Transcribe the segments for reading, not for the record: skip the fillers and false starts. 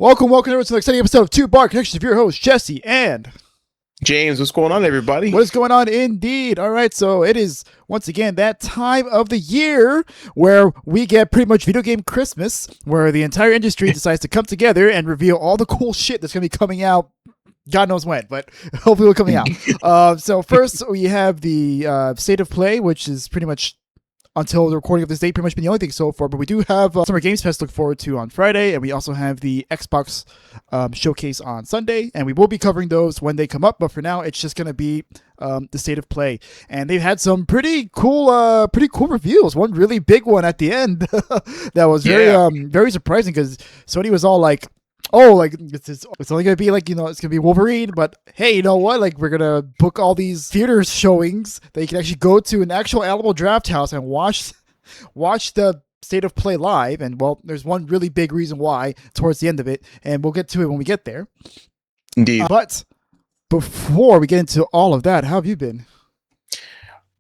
Welcome everyone to the exciting episode of Two Bar Connections of your host, Jesse and James. What's going on, everybody? What is going on indeed? All right, so it is once again that time of the year where we get pretty much video game Christmas, where the entire industry decides to come together and reveal all the cool shit that's going to be coming out. God knows when, but hopefully it's coming out. So first we have the State of Play, which is pretty much until the recording of this date, pretty much been the only thing so far. But we do have Summer Games Fest to look forward to on Friday, and we also have the Xbox showcase on Sunday, and we will be covering those when they come up. But for now, it's just going to be the State of Play, and they've had some pretty cool reveals. One really big one at the end that was very surprising because Sony was all like, "Oh, like it's only gonna be like, it's gonna be Wolverine, but hey, you know what? Like we're gonna book all these theater showings that you can actually go to an actual Alamo Draft House and watch the State of Play live." And well, there's one really big reason why towards the end of it, and we'll get to it when we get there. Indeed. But before we get into all of that, how have you been?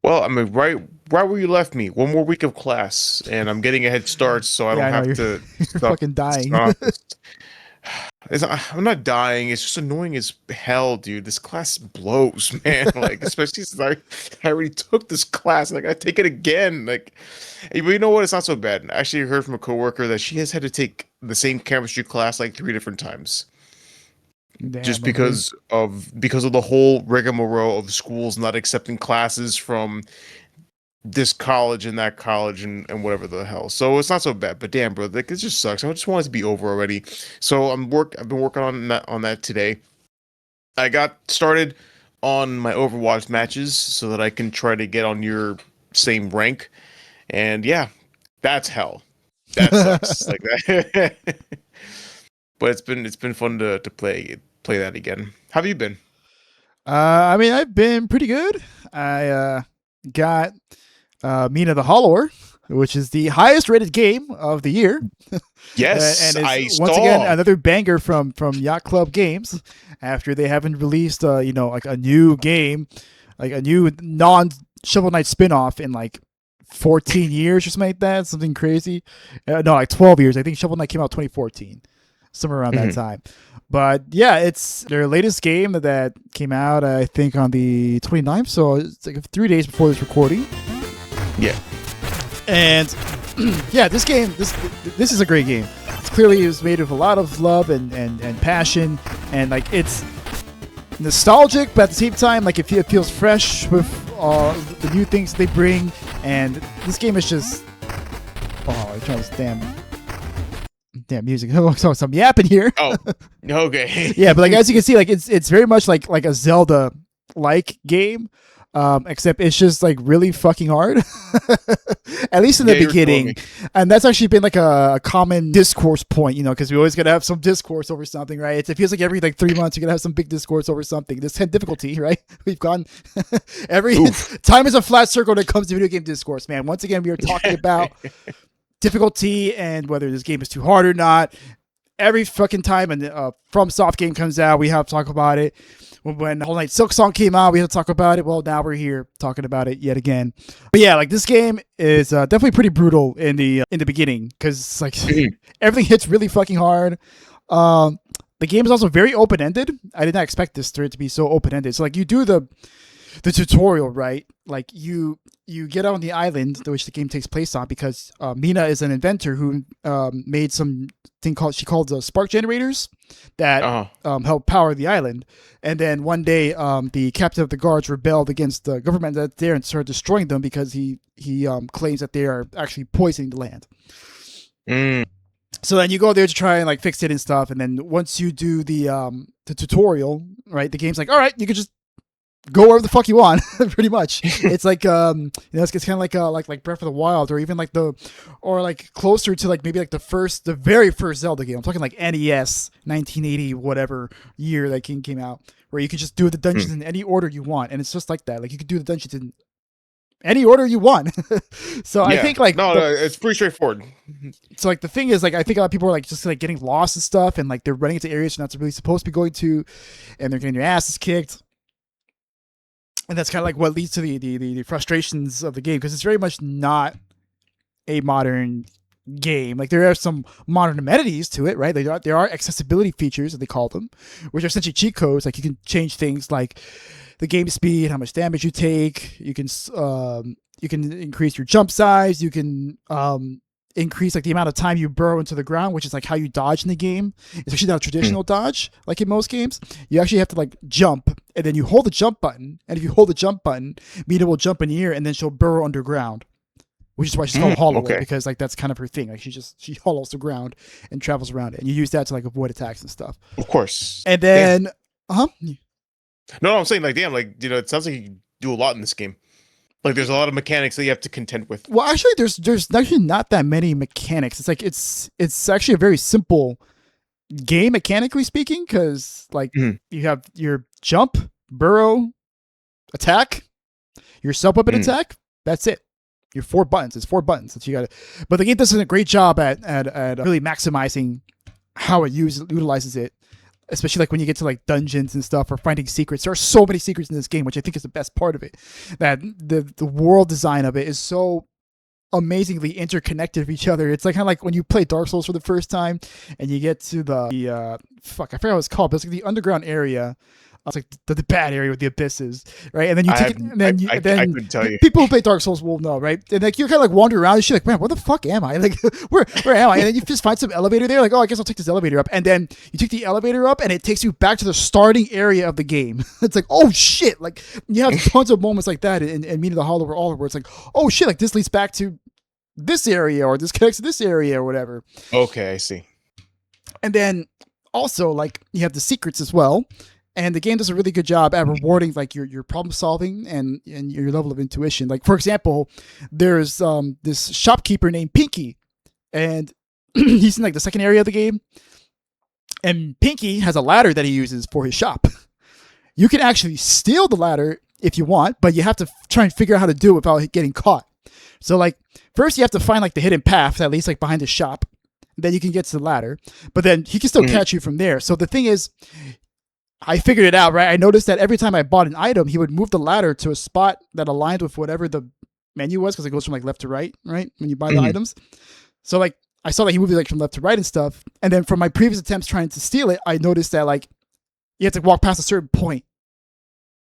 Well, I mean, right where you left me. One more week of class, and I'm getting a head start, so I don't have to. You're fucking dying. I'm not dying. It's just annoying as hell, dude. This class blows, man. Like, especially since I already took this class. Like, I take it again. Like, but you know what? It's not so bad. I actually heard from a coworker that she has had to take the same chemistry class like 3 different times. Damn, just because of the whole rigmarole of schools not accepting classes from this college and that college and whatever the hell. So it's not so bad, but damn, bro, like, it just sucks. I just want it to be over already. So I've been working on that today. I got started on my Overwatch matches so that I can try to get on your same rank. And yeah, that's hell. That sucks. Like that. But it's been fun to play that again. How have you been? I mean, I've been pretty good. I got Mina the Hollower, which is the highest rated game of the year. Yes, and I it's saw. Once again another banger from Yacht Club Games after they haven't released like a new game, like a new non-Shovel Knight spin-off in like 14 years or something like that, something crazy. No, like 12 years. I think Shovel Knight came out 2014, somewhere around that time. But yeah, it's their latest game that came out, I think, on the 29th, so it's like 3 days before this recording. Yeah. And yeah, this is a great game. It's clearly made with a lot of love and passion, and like it's nostalgic, but at the same time, like it feels fresh with the new things they bring. And this game is just I'm trying to damn music. So I'm yapping here. Oh, okay. Yeah, but like as you can see, like it's very much like a Zelda like game. Except it's just like really fucking hard, at least in the beginning. And that's actually been like a common discourse point, because we always got to have some discourse over something, right? It feels like every like 3 months you're going to have some big discourse over something. This 10 difficulty, right? We've gone time is a flat circle when it comes to video game discourse, man. Once again, we are talking about difficulty and whether this game is too hard or not. Every fucking time and From Soft game comes out, we have to talk about it. When Whole Night Silk Song came out, we had to talk about it. Well, now we're here talking about it yet again. But yeah, like this game is definitely pretty brutal in the beginning because like everything hits really fucking hard. The game is also very open ended. I did not expect this to be so open ended. So like you do the tutorial, right? Like you get on the island which the game takes place on because Mina is an inventor who made some thing called spark generators that help power the island. And then one day the captain of the guards rebelled against the government that's there and started destroying them because he claims that they are actually poisoning the land. So then you go there to try and like fix it and stuff. And then once you do the tutorial, right, the game's like, all right, you can just go wherever the fuck you want, pretty much. It's like it's kind of like Breath of the Wild, or even like closer to like maybe like the very first Zelda game. I'm talking like NES 1980 whatever year that game came out, where you could just do the dungeons in any order you want, and it's just like that. Like you could do the dungeons in any order you want. So yeah. I think like no, it's pretty straightforward. So like the thing is, like I think a lot of people are like just like getting lost and stuff, and like they're running into areas they're not really supposed to be going to, and they're getting their asses kicked. And that's kind of like what leads to the frustrations of the game, because it's very much not a modern game. Like there are some modern amenities to it, right? There are accessibility features that they call them, which are essentially cheat codes. Like you can change things like the game speed, how much damage you take. You can increase your jump size. You can increase like the amount of time you burrow into the ground, which is like how you dodge in the game. It's actually not a traditional dodge like in most games. You actually have to like jump, and then you hold the jump button. And if you hold the jump button, Mina will jump in the air, and then she'll burrow underground. Which is why she's called Hollow, because like that's kind of her thing. Like she hollows the ground and travels around it, and you use that to like avoid attacks and stuff. Of course. And then, No, I'm saying like, damn, like it sounds like you do a lot in this game. Like there's a lot of mechanics that you have to contend with. Well, actually, there's actually not that many mechanics. It's like it's actually a very simple game mechanically speaking, because like you have your jump, burrow, attack, your sub weapon attack. That's it. Your 4 buttons. It's 4 buttons that you got to. But the game does a great job at really maximizing how it utilizes it, especially like when you get to like dungeons and stuff or finding secrets. There are so many secrets in this game, which I think is the best part of it. That the world design of it is so amazingly interconnected with each other. It's like kind of like when you play Dark Souls for the first time and you get to the fuck, I forgot what it's called, but it's like the underground area. It's like the bad area with the abysses, right? And then you take it, and then I couldn't tell you. People who play Dark Souls will know, right? And like you're kind of like wandering around and shit, like, man, where the fuck am I? Like, where am I? And then you just find some elevator there, like, oh, I guess I'll take this elevator up. And then you take the elevator up, and it takes you back to the starting area of the game. It's like, oh shit! Like you have tons of moments like that in Mina the Hollow where it's like, oh shit! Like this leads back to this area, or this connects to this area, or whatever. Okay, I see. And then also like you have the secrets as well. And the game does a really good job at rewarding like your problem solving and your level of intuition. Like for example, there's this shopkeeper named Pinky, and he's in like the second area of the game. And Pinky has a ladder that he uses for his shop. You can actually steal the ladder if you want, but you have to try and figure out how to do it without getting caught. So like first you have to find like the hidden path that leads like behind the shop. Then you can get to the ladder, but then he can still catch you from there. So the thing is, I figured it out, right? I noticed that every time I bought an item, he would move the ladder to a spot that aligned with whatever the menu was, because it goes from like left to right, right? When you buy the items. So like I saw that he moved it like from left to right and stuff. And then from my previous attempts trying to steal it, I noticed that like you have to walk past a certain point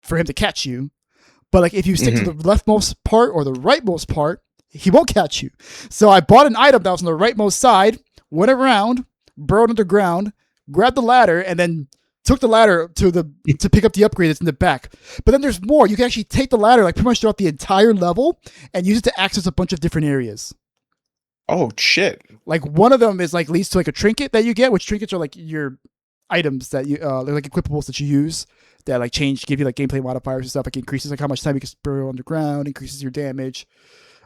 for him to catch you. But like if you stick to the leftmost part or the rightmost part, he won't catch you. So I bought an item that was on the rightmost side, went around, burrowed underground, grabbed the ladder, and then took the ladder to pick up the upgrade that's in the back. But then there's more. You can actually take the ladder like pretty much throughout the entire level and use it to access a bunch of different areas. Oh shit. Like one of them is like leads to like a trinket that you get, which trinkets are like your items that you they're like equipables that you use that like give you like gameplay modifiers and stuff. Like increases like how much time you can burrow underground, increases your damage.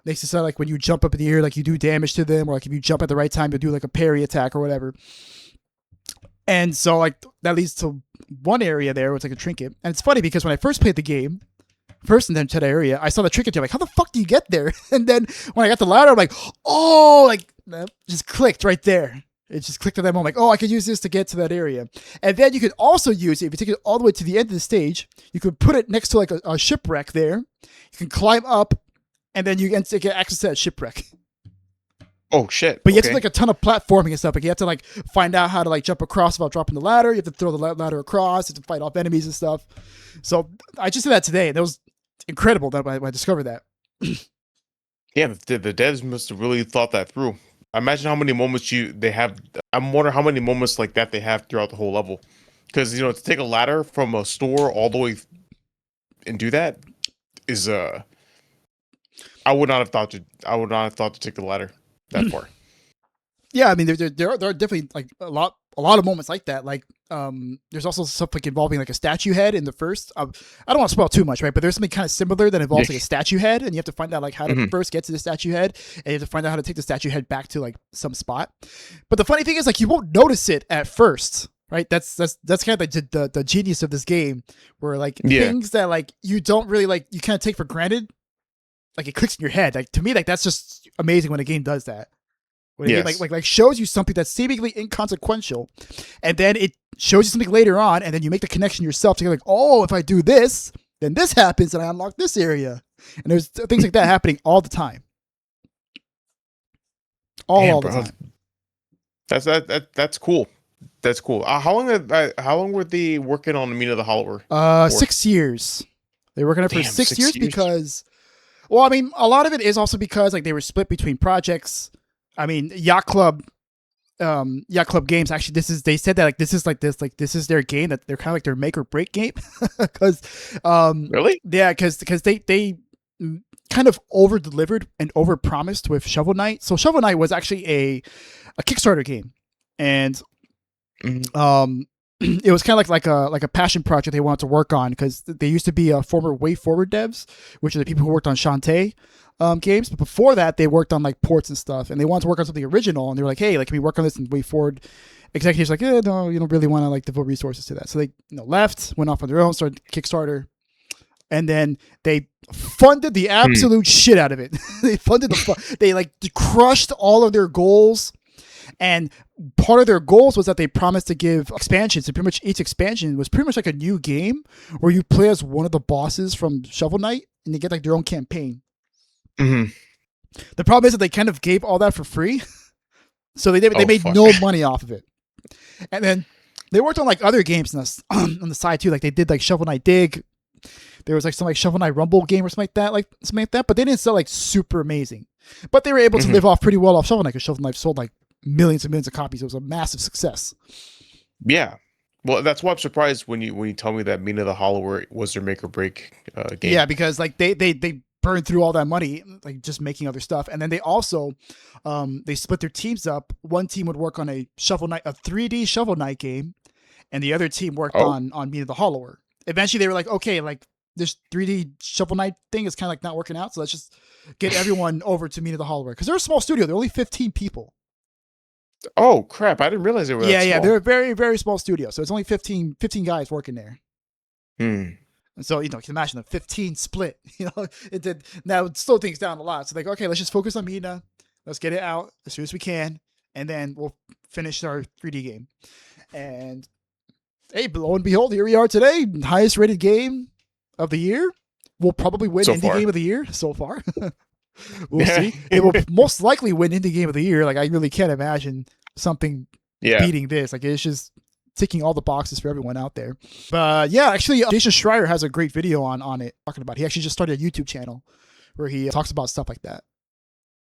Makes it sound like when you jump up in the air, like you do damage to them, or like if you jump at the right time, you'll do like a parry attack or whatever. And so like that leads to one area there where it's like a trinket. And it's funny because when I first played the game, in that area, I saw the trinket. I'm like, how the fuck do you get there? And then when I got the ladder, I'm like, oh, like that just clicked right there. It just clicked at that moment. Like, oh, I could use this to get to that area. And then you could also use it, if you take it all the way to the end of the stage, you could put it next to like a shipwreck there. You can climb up, and then you can get access to that shipwreck. Oh shit! But you have to do like a ton of platforming and stuff. Like you have to like find out how to like jump across without dropping the ladder. You have to throw the ladder across. You have to fight off enemies and stuff. So I just did that today, and it was incredible that I discovered that. Yeah, the devs must have really thought that through. I imagine how many moments they have. I'm wondering how many moments like that they have throughout the whole level. Because to take a ladder from a store all the way and do that is I would not have thought to take the ladder that far. Yeah, I mean there are definitely like a lot of moments like that. Like there's also stuff like involving like a statue head in the first. I don't want to spoil too much, right? But there's something kind of similar that involves like a statue head, and you have to find out like how to first get to the statue head, and you have to find out how to take the statue head back to like some spot. But the funny thing is like you won't notice it at first. Right, that's kind of like the genius of this game, where like things that like you don't really like, you kind of take for granted, like it clicks in your head. Like to me, like that's just amazing when a game does that. When a game, like shows you something that's seemingly inconsequential, and then it shows you something later on, and then you make the connection yourself to go like, oh, if I do this, then this happens, and I unlock this area. And there's things like that happening all the time. all the bro. time. That's cool. That's cool. How long were they working on Mina the Hollower? 6 years. They were working on it for Damn, 6 years because, well, I mean, a lot of it is also because like they were split between projects. I mean, Yacht Club Games, actually, they said that like this is their game, that they're kind of like their make or break game. Because really, yeah, because they kind of over delivered and over promised with Shovel Knight. So Shovel Knight was actually a Kickstarter game, and it was kind of like a passion project they wanted to work on, because they used to be former Way Forward devs, which are the people who worked on Shantae games. But before that, they worked on like ports and stuff, and they wanted to work on something original. And they were like, "Hey, like, can we work on this?" And Way Forward executives like, "No, you don't really want to like devote resources to that." So they left, went off on their own, started Kickstarter, and then they funded the absolute shit out of it. They funded they like crushed all of their goals. And part of their goals was that they promised to give expansions. So pretty much each expansion was pretty much like a new game where you play as one of the bosses from Shovel Knight, and they get like their own campaign. Mm-hmm. The problem is that they kind of gave all that for free, so they made no money off of it. And then they worked on like other games on the side too. Like they did like Shovel Knight Dig. There was like some like Shovel Knight Rumble game or something like that. But they didn't sell like super amazing. But they were able to live off pretty well off Shovel Knight, because Shovel Knight sold like millions and millions of copies. It was a massive success. Yeah. Well, that's why I'm surprised when you tell me that Mina the Hollower was their make or break game. Yeah, because like they burned through all that money like just making other stuff, and then they also they split their teams up. One team would work on a 3D Shovel Knight game, and the other team worked on Mina the Hollower. Eventually, they were like, okay, like this 3D Shovel Knight thing is kind of like not working out, so let's just get everyone over to Mina the Hollower, because they're a small studio. They're only 15 people. Oh crap! I didn't realize they were. That small. They're a very, very small studio. So it's only 15 guys working there. And so you can imagine a 15 split. It did. Now it slow things down a lot. So like, okay, let's just focus on Mina. Let's get it out as soon as we can, and then we'll finish our 3D game. And hey, lo and behold, here we are today. Highest rated game of the year. We'll probably win Indie Game of the Year so far. We'll see. It will most likely win Indie Game of the Year. Like, I really can't imagine something beating this. Like, it's just ticking all the boxes for everyone out there. But yeah, actually, Jason Schreier has a great video on it talking about it. He actually just started a YouTube channel where he talks about stuff like that.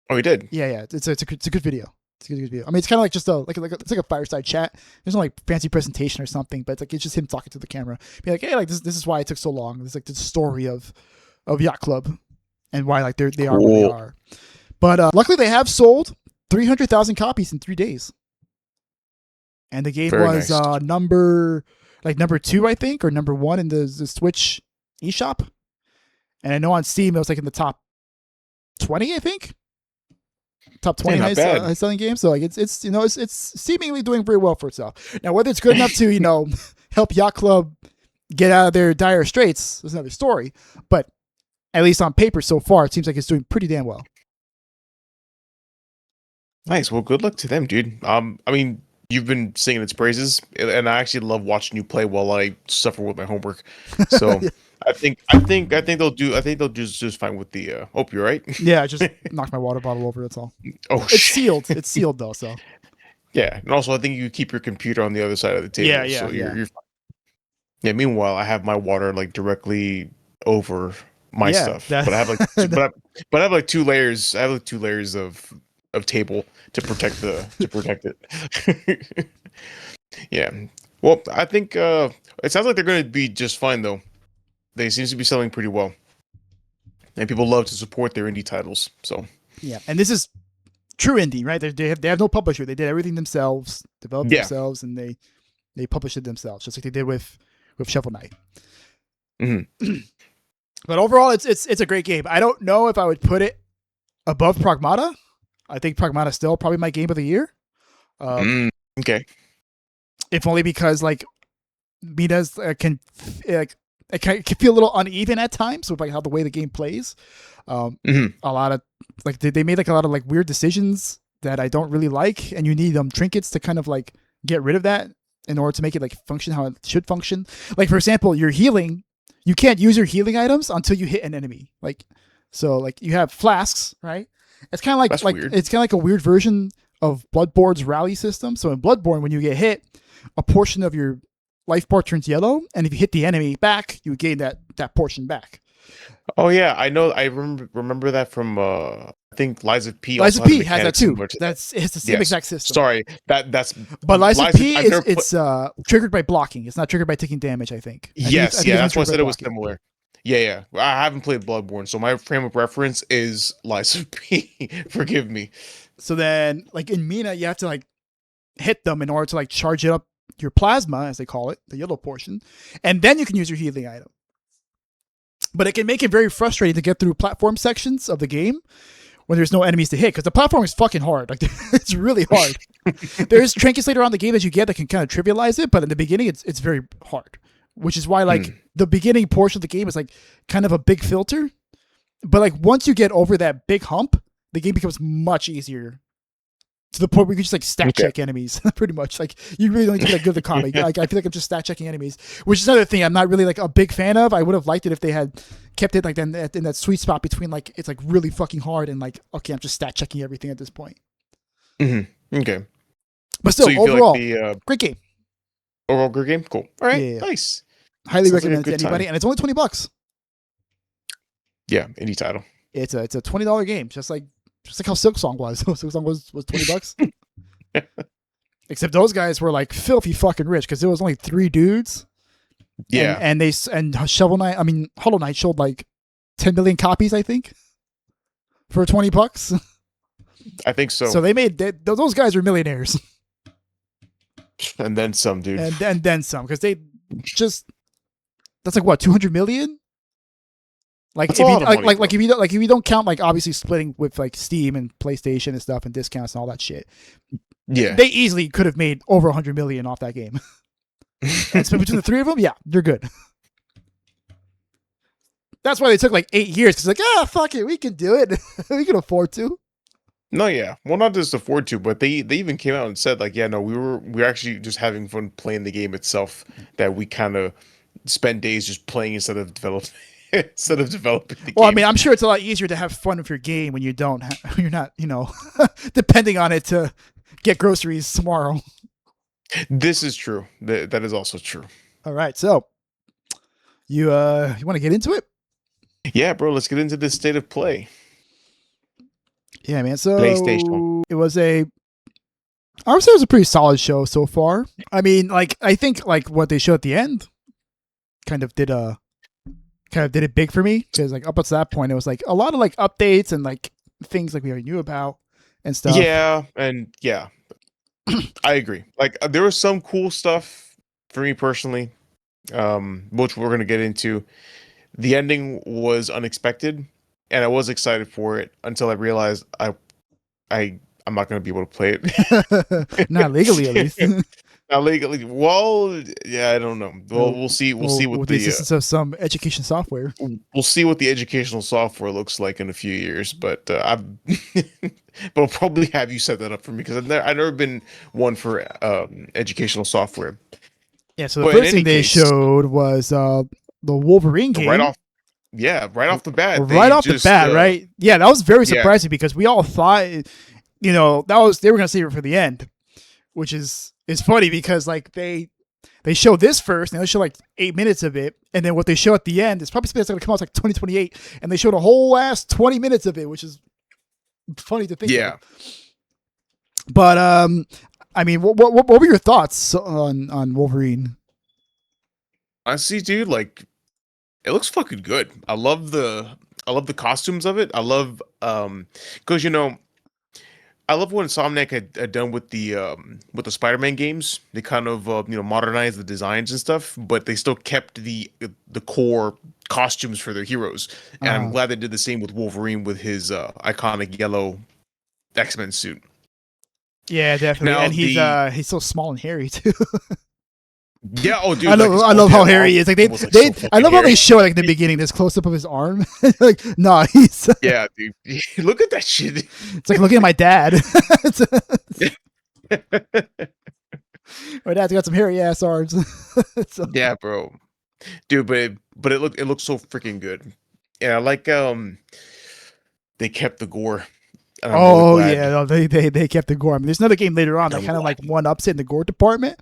Oh, he did? Yeah. It's a good video. It's a good video. I mean, it's kind of like just it's like a fireside chat. There's no like fancy presentation or something, but it's just him talking to the camera. Be like, hey, like this is why it took so long. It's like the story of Yacht Club and why like they are where they are. But luckily, they have sold 300,000 copies in 3 days, and the game was nice. number 2, I think, or number 1 in the Switch eShop. And I know on Steam it was like in the top 20, I think. Top 20 highest selling games. So like it's seemingly doing very well for itself. Now whether it's good enough to help Yacht Club get out of their dire straits is another story. But at least on paper so far, it seems like it's doing pretty damn well. Nice. Well, good luck to them, dude. I mean, you've been singing its praises, and I actually love watching you play while I suffer with my homework. So yeah. I think they'll do just fine with the. Hope you're right. Yeah, I just knocked my water bottle over. That's all. Oh, it's sealed. It's sealed though. So. Yeah, and also I think you keep your computer on the other side of the table. Yeah. So you're fine. Yeah. Meanwhile, I have my water like directly over my stuff, but I have like but I have like 2 layers. I have like 2 layers of table to protect it. Yeah. Well, I think it sounds like they're going to be just fine though. They seem to be selling pretty well, and people love to support their indie titles. So yeah, and this is true indie, right? They have no publisher. They did everything themselves, developed it themselves, and they published it themselves, just like they did with Shovel Knight. Mm-hmm. But overall, it's a great game. I don't know if I would put it above Pragmata. I think Pragmata is still probably my game of the year. Okay. If only because like Mina's can feel a little uneven at times with like how the way the game plays. A lot of like they made like a lot of like weird decisions that I don't really like, and you need trinkets to kind of like get rid of that in order to make it like function how it should function. Like for example, your healing, you can't use your healing items until you hit an enemy. Like so, like you have flasks, right? It's kind of like weird. it's kind of like a weird version of Bloodborne's rally system. So in Bloodborne, when you get hit, a portion of your life bar turns yellow, and if you hit the enemy back, you gain that portion back. Oh yeah, I know. I remember that from I think Lies of P. Lies of P has that too. It's the same yes. exact system. Sorry, that's. But Lies of P it's triggered by blocking. It's not triggered by taking damage. I think. Yes, that's why I said it was similar. Yeah. I haven't played Bloodborne, so my frame of reference is Lies of P. Forgive me. So then, like in Mina, you have to like hit them in order to like charge it up your plasma, as they call it, the yellow portion, and then you can use your healing item. But it can make it very frustrating to get through platform sections of the game when there's no enemies to hit, because the platform is fucking hard. Like it's really hard. There's trinkets later on in the game that you get that can kind of trivialize it, but in the beginning it's very hard, which is why like the beginning portion of the game is like kind of a big filter. But like once you get over that big hump, the game becomes much easier. To the point where you can just like stat check enemies, pretty much. Like you really don't need to be that good at the comic. Like I feel like I'm just stat checking enemies, which is another thing I'm not really like a big fan of. I would have liked it if they had kept it like in that sweet spot between like it's like really fucking hard and like okay, I'm just stat checking everything at this point. Mm-hmm. Okay, but still, so overall, like great game. Overall, great game. Cool. All right, yeah. Nice. Highly recommend it to anybody, and it's only $20. Yeah, indie title. It's a $20 game, just like how Silksong was. Silksong was $20. Except those guys were like filthy fucking rich because there was only 3 dudes. Yeah, and Hollow Knight showed like 10 million copies, I think, for $20. I think so. So those guys are millionaires. And then some, dude. And then some, because they just that's like what 200 million. Like if you don't count like obviously splitting with like Steam and PlayStation and stuff and discounts and all that shit. Yeah, they easily could have made over 100 million off that game. And so between the 3 of them, yeah, they're good. That's why they took like 8 years because like fuck it, we can do it. We can afford to. No, yeah, well, not just afford to, but they even came out and said like, yeah, no, we're actually just having fun playing the game itself. That we kind of spend days just playing instead of developing. Instead of developing the game. Well, I mean, I'm sure it's a lot easier to have fun with your game when you're not, depending on it to get groceries tomorrow. This is true. That is also true. All right, so you want to get into it? Yeah, bro. Let's get into this state of play. Yeah, man. So PlayStation. I would say it was a pretty solid show so far. I mean, like I think like what they showed at the end kind of did it big for me because like up until that point it was like a lot of like updates and like things like we already knew about and stuff. Yeah, I agree. Like there was some cool stuff for me personally, which we're gonna get into. The ending was unexpected, and I was excited for it until I realized I'm not gonna be able to play it. Not legally, at least. Not legally. Well, yeah, I don't know. Well, we'll see. We'll see what with the assistance of some education software. We'll see what the educational software looks like in a few years. But but I'll probably have you set that up for me because I've never been one for educational software. Yeah. So the first thing they showed was the Wolverine game. Right off the bat. Right? Yeah, that was very surprising because we all thought, they were gonna save it for the end, which is. It's funny because like they show this first and they show like 8 minutes of it, and then what they show at the end is probably something that's gonna come out like 2028, and they showed a whole ass 20 minutes of it, which is funny to think. Yeah. Of. But I mean, what were your thoughts on Wolverine? Honestly, dude, like it looks fucking good. I love the costumes of it. I love because I love what Insomniac had done with the Spider-Man games. They kind of modernized the designs and stuff, but they still kept the core costumes for their heroes. And I'm glad they did the same with Wolverine with his iconic yellow X-Men suit. Yeah, definitely. Now, and he's so small and hairy too. Yeah, oh dude, I love how hairy he is. Like I love how they show like in the beginning this close up of his arm. Like, nah, he's yeah, dude. Look at that shit. It's like looking at my dad. My dad's got some hairy ass arms. So. Yeah, bro, dude, but it looks so freaking good. Yeah, I like they kept the gore. And I'm really Oh glad. yeah, no, they kept the gore. I mean, there's another game later on that kind of like one ups it in the gore department,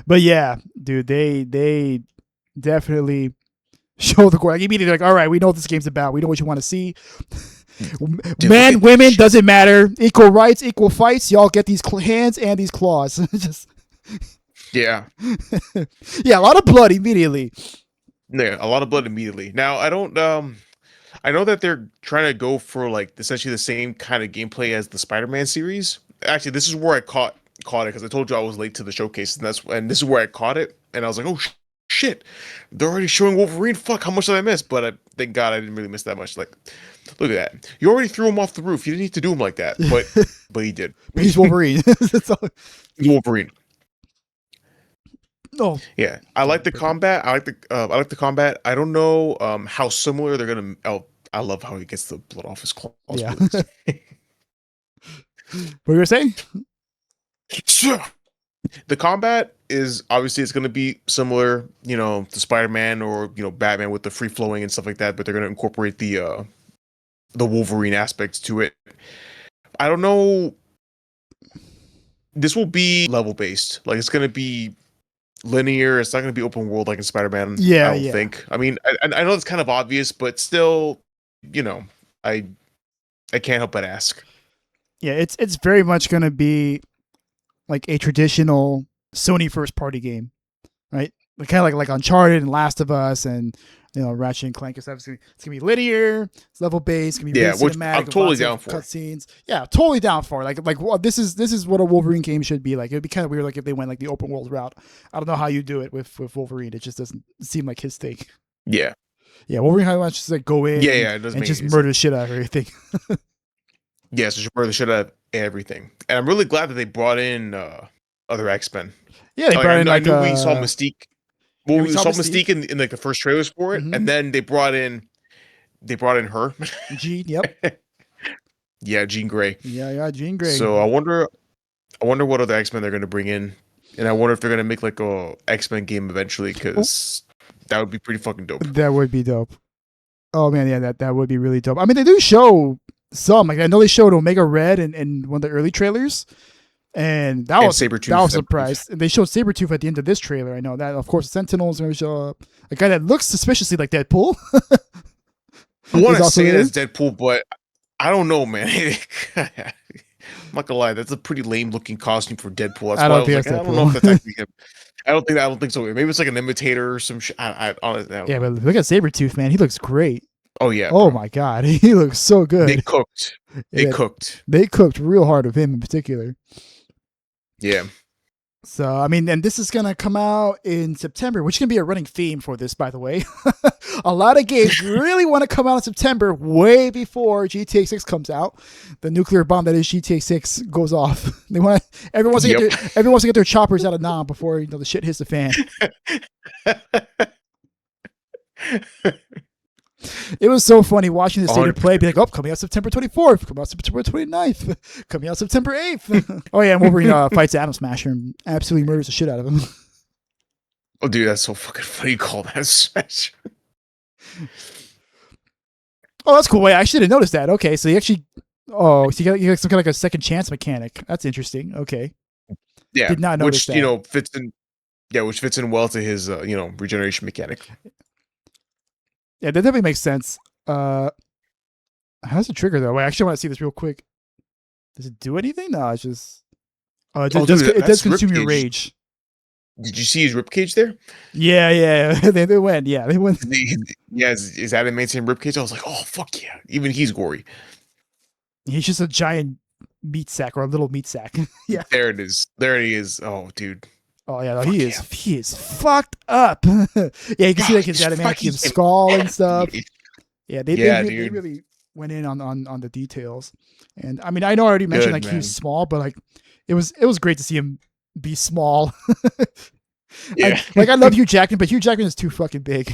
but yeah, dude, they definitely show the gore. Like immediately, like, all right, we know what this game's about. We know what you want to see. Dude, Men, women, doesn't matter. Equal rights, equal fights. Y'all get these hands and these claws. Just yeah, yeah, a lot of blood immediately. yeah, a lot of blood immediately. Now I don't I know that they're trying to go for like essentially the same kind of gameplay as the Spider-Man series. Actually, this is where I caught it because I told you I was late to the showcase, and this is where I caught it, and I was like, oh shit, they're already showing Wolverine. Fuck, how much did I miss? But thank God I didn't really miss that much. Like, look at that. You already threw him off the roof. You didn't need to do him like that, but he did. He's Wolverine. He's Wolverine. Oh yeah, I like the combat. I like the combat. I don't know how similar they're gonna. Oh, I love how he gets the blood off his claws. Yeah. What were you saying? The combat is obviously it's going to be similar, to Spider-Man or Batman with the free flowing and stuff like that, but they're going to incorporate the Wolverine aspects to it. I don't know. This will be level based. Like it's going to be linear. It's not going to be open world like in Spider-Man. Yeah, I don't think. I mean, I know it's kind of obvious, but still, I can't help but ask. Yeah, it's very much going to be like a traditional Sony first party game, right? Kind of like Uncharted and Last of Us and Ratchet and Clank and stuff. It's gonna be linear, it's level based, it's gonna be really cinematic. I'm totally down for. Cutscenes, yeah, totally down for. Well, this is what a Wolverine game should be like. It'd be kind of weird like if they went like the open world route. I don't know how you do it with Wolverine. It just doesn't seem like his thing. Yeah, Wolverine how much just like go in, and just murder the shit out of everything. Yeah, so murder the shit out of everything, and I'm really glad that they brought in other X-Men. Yeah, they brought in I knew we saw Mystique. Well, we saw Mystique in like the first trailers for it, and then they brought in her. Jean, yep. Yeah, Jean Grey. Yeah, Jean Grey. So I wonder what other X-Men they're going to bring in, and I wonder if they're going to make like a X-Men game eventually, because that would be pretty fucking dope. That would be dope. Oh man, yeah, that would be really dope. I mean, they do show some. Like I know they showed Omega Red in one of the early trailers. And that was a surprise. And they showed Sabretooth at the end of this trailer. I know that. Of course, Sentinels are going to show up. A guy that looks suspiciously like Deadpool. I want to say it as Deadpool, but I don't know, man. I'm not gonna lie, that's a pretty lame looking costume for Deadpool. That's I don't know if that's actually him. I don't think so. Maybe it's like an imitator or some shit. I honestly, yeah, but look at Sabretooth, man. He looks great. Oh yeah. Oh my god, he looks so good. They cooked. They cooked real hard with him in particular. Yeah. So, I mean, and this is going to come out in September, which can be a running theme for this, by the way. A lot of games really want to come out in September, way before GTA 6 comes out. The nuclear bomb that is GTA 6 goes off. Everyone wants to get their choppers out of Nam before the shit hits the fan. It was so funny watching the state play, be like, oh, coming out September 24th, coming out September 29th, coming out September 8th. Oh, yeah, and Wolverine fights Atom Smasher and absolutely murders the shit out of him. Oh, dude, that's so fucking funny you call that Smasher. Oh, that's cool. Wait, I actually didn't notice that. Okay, so you got some kind of like a second chance mechanic. That's interesting. Okay. Yeah. Did not notice that. Which fits in well to his, regeneration mechanic. Yeah, that definitely makes sense. How's the trigger though? Wait, I actually want to see this real quick. Does it do anything? No, it's just. It does consume your rage. Did you see his ribcage there? Yeah. they went. Yeah, they went. His adamantium ribcage. I was like, oh fuck yeah! Even he's gory. He's just a giant meat sack or a little meat sack. Yeah. There it is. There he is. Oh, dude. Oh yeah, no, he is fucked up. Yeah, you can see like his adamantium skull and stuff. Yeah, they really went in on the details. And I mean, I know I already mentioned like he's small, but like it was great to see him be small. Yeah. I love Hugh Jackman, but Hugh Jackman is too fucking big.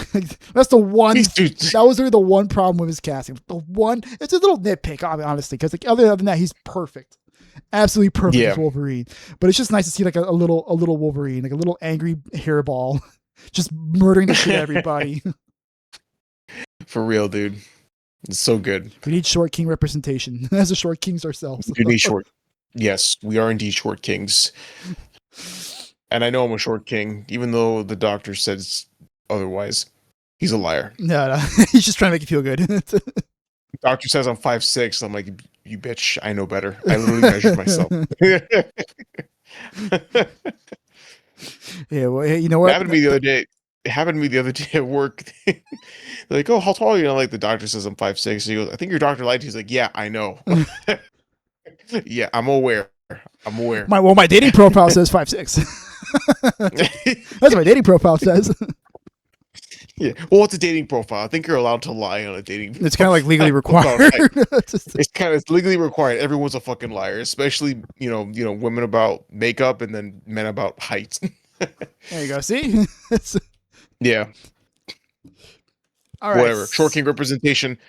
That's the one. That was really the one problem with his casting. It's a little nitpick, honestly, because like other than that, he's perfect. Absolutely perfect as Wolverine, but it's just nice to see like a little Wolverine, like a little angry hairball, just murdering the shit out of everybody. For real, dude. It's so good. We need short king representation as the short kings ourselves. We need short. Yes, we are indeed short kings. And I know I'm a short king, even though the doctor says otherwise. He's a liar. No, he's just trying to make you feel good. Doctor says I'm 5'6". I'm like, you bitch, I know better. I literally measured myself. Yeah, well, you know what? It happened to me the other day. It happened to me the other day at work. They're like, oh, how tall are you? And like, the doctor says I'm 5'6". He goes, I think your doctor lied to you. He's like, yeah, I know. Yeah, I'm aware. I'm aware. My dating profile says 5'6". That's what my dating profile says. Yeah. Well, what's a dating profile? I think you're allowed to lie on a dating profile. It's kind of like legally required. It's legally required. Everyone's a fucking liar, especially, women about makeup and then men about height. There you go. See? Yeah. All right. Whatever. Short king representation.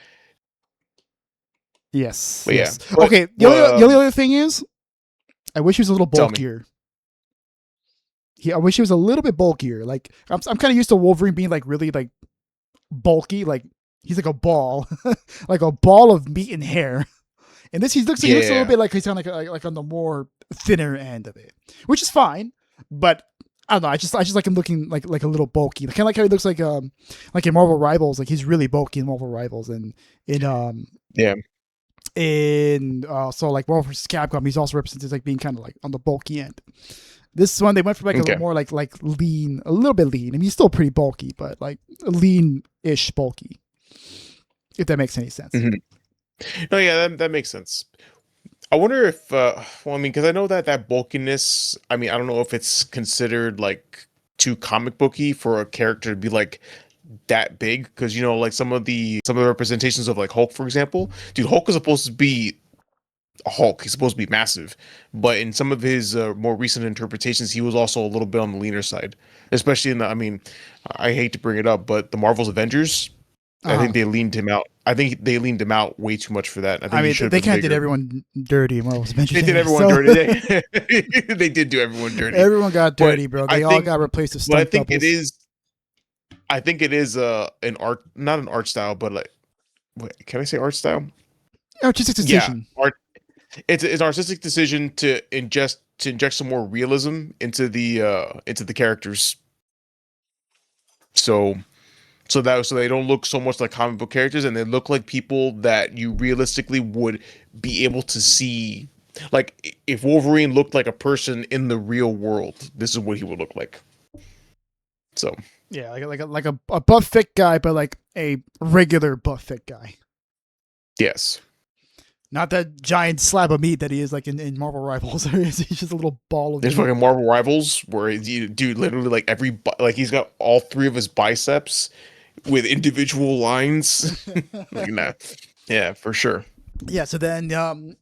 Yes. But yes. Yeah. But, okay. The only other thing is, I wish he was a little bulkier. I wish he was a little bit bulkier. Like I'm kind of used to Wolverine being like really like bulky. Like he's like a ball, like a ball of meat and hair. And this he looks a little bit like he's kind of like on the more thinner end of it, which is fine. But I don't know. I just like him looking like a little bulky. Kind of like how he looks like in Marvel Rivals. Like he's really bulky in Marvel Rivals and in so like Marvel vs. Capcom, he's also represented as like being kind of like on the bulky end. This one they went for like a little more like lean, a little bit lean. I mean, he's still pretty bulky, but like lean-ish bulky. If that makes any sense. Mm-hmm. No, yeah, that makes sense. I wonder if, because I know that bulkiness. I mean, I don't know if it's considered like too comic booky for a character to be like that big, because like some of the representations of like Hulk, for example, dude, Hulk is supposed to be a Hulk. He's supposed to be massive, but in some of his more recent interpretations, he was also a little bit on the leaner side, especially in I hate to bring it up, but the Marvel's Avengers, I think they leaned him out. I think they leaned him out way too much for that. I think they kind of did everyone dirty. Marvel's Avengers. They did everyone dirty. They did do everyone dirty. Everyone got dirty, bro. They all got replaced with stunt doubles. I think it is an art, not an art style, but like, wait, can I say art style? Artistic decision. Yeah, it's an artistic decision to inject some more realism into the characters. So they don't look so much like comic book characters, and they look like people that you realistically would be able to see. Like if Wolverine looked like a person in the real world, this is what he would look like. So yeah, like a buff fit guy, but like a regular buff fit guy. Yes. Not that giant slab of meat that he is like in Marvel Rivals. He's just a little ball of meat. There's fucking Marvel Rivals where dude, literally like he's got all three of his biceps with individual lines. Like nah. Yeah, for sure. Yeah, so then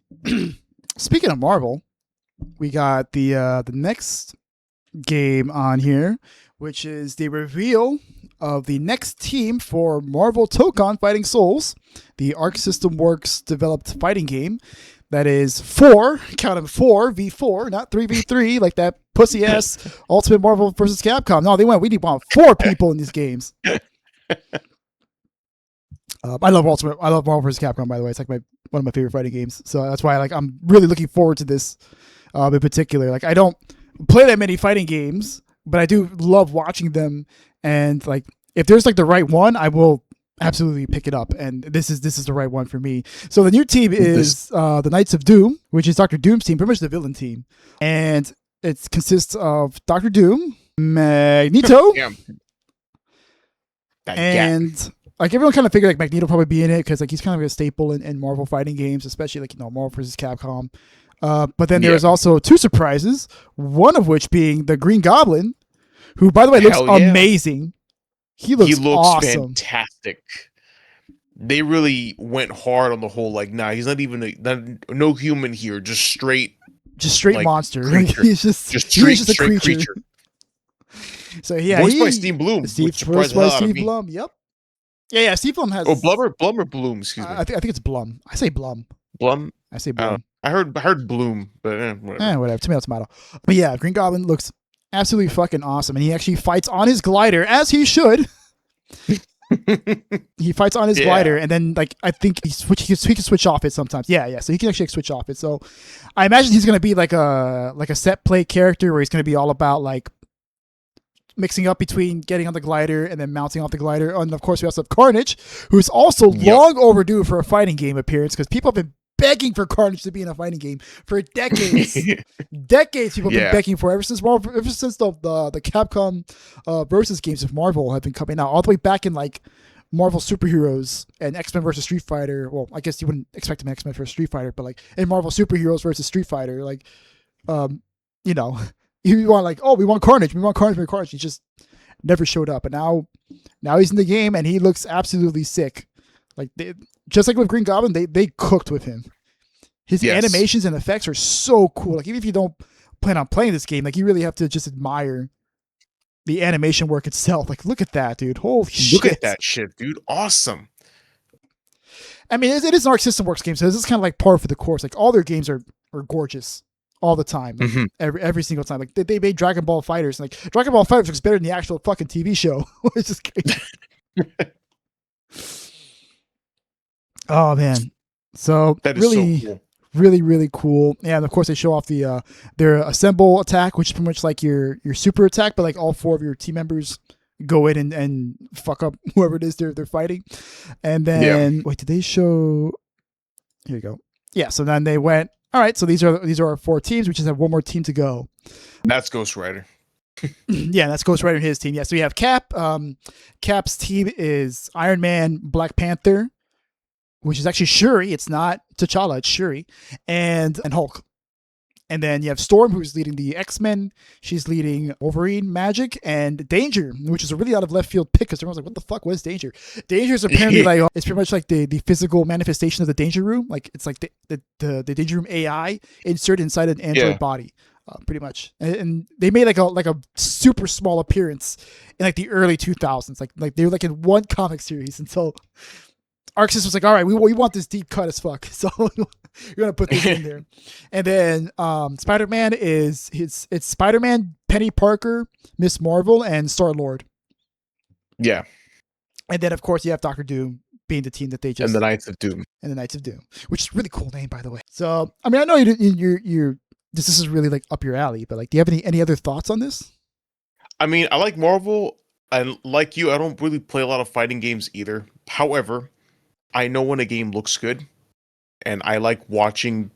speaking of Marvel, we got the next game on here, which is the reveal of the next team for Marvel Tokon Fighting Souls, the Arc System Works developed fighting game that is 4v4, not 3v3 like that pussy ass Ultimate Marvel vs. Capcom. No, we need 4 people in these games. I love Marvel vs. Capcom, by the way. It's like one of my favorite fighting games. So that's why I'm really looking forward to this in particular. Like I don't play that many fighting games, but I do love watching them, and like if there's like the right one, I will absolutely pick it up, and this is the right one for me. So the new team is the Knights of Doom, which is Dr. Doom's team, pretty much the villain team, and it consists of Dr. Doom, Magneto, and like everyone kind of figured like Magneto probably be in it because like he's kind of a staple in Marvel fighting games, especially like Marvel vs. Capcom. But then there's also 2 surprises, one of which being the Green Goblin, who, by the way, looks amazing. He looks awesome. Fantastic. They really went hard on the whole, like, nah, he's not even no human here, just straight like, monster. Creature. He's just a creature. So yeah, voiced by Steve Blum. Steve Blum. Yep. Yeah. Steve Blum has. Oh, Blum or Bloom? Excuse me. I think it's Blum. I say Blum. Blum. I say Blum. I heard Bloom, but whatever. Whatever. Tomato. But yeah, Green Goblin looks absolutely fucking awesome, and he actually fights on his glider as he should. He fights on his glider, and then like I think he can switch off it sometimes. Yeah. So he can actually switch off it. So I imagine he's gonna be like a set play character where he's gonna be all about like mixing up between getting on the glider and then mounting off the glider. And of course, we also have Carnage, who's also long overdue for a fighting game appearance because people have been begging for Carnage to be in a fighting game for decades. Decades people have been begging for ever since the Capcom versus games of Marvel have been coming out all the way back in like Marvel Superheroes and X-Men versus Street Fighter. Well, I guess you wouldn't expect them X-Men versus Street Fighter, but like in Marvel Superheroes versus Street Fighter, like you know, you want like, oh, we want Carnage. He just never showed up, and now he's in the game and he looks absolutely sick. Like just like with Green Goblin, they cooked with him. His animations and effects are so cool. Like even if you don't plan on playing this game, like you really have to just admire the animation work itself. Like look at that, dude. Holy shit. Look at that shit, dude. Awesome. I mean, it is an Arc System Works game, so this is kind of like par for the course. Like all their games are gorgeous all the time, like, every single time. Like they made Dragon Ball Fighters, and like Dragon Ball Fighters looks better than the actual fucking TV show, which is crazy. Oh man, so that is really, so cool. really cool. Yeah, and of course they show off their assemble attack, which is pretty much like your super attack, but like all four of your team members go in and fuck up whoever it is they're fighting. And then wait, did they show? Here you go. Yeah, so then they went. All right, so these are our four teams. We just have one more team to go. That's Ghost Rider. Yeah, that's Ghost Rider and his team. Yeah, so we have Cap. Cap's team is Iron Man, Black Panther, which is actually Shuri. It's not T'Challa, it's Shuri, and Hulk. And then you have Storm, who's leading the X-Men. She's leading Wolverine, Magic, and Danger, which is a really out of left field pick because everyone's like, what the fuck, what is Danger? Danger is apparently like, it's pretty much like the physical manifestation of the Danger Room. Like it's like the Danger Room AI inserted inside an android body, pretty much. And they made like a super small appearance in like the early 2000s. Like they were like in one comic series until Arc System was like, all right, we want this deep cut as fuck, so you're gonna put this in there. And then Spider-Man it's Spider-Man, Penny Parker, Miss Marvel, and Star-Lord. Yeah. And then of course you have Doctor Doom being the team that they just and the Knights of Doom, which is a really cool name, by the way. So I mean, I know you're this is really like up your alley, but like, do you have any other thoughts on this? I mean, I like Marvel, and like you, I don't really play a lot of fighting games either. However, I know when a game looks good, and I like watching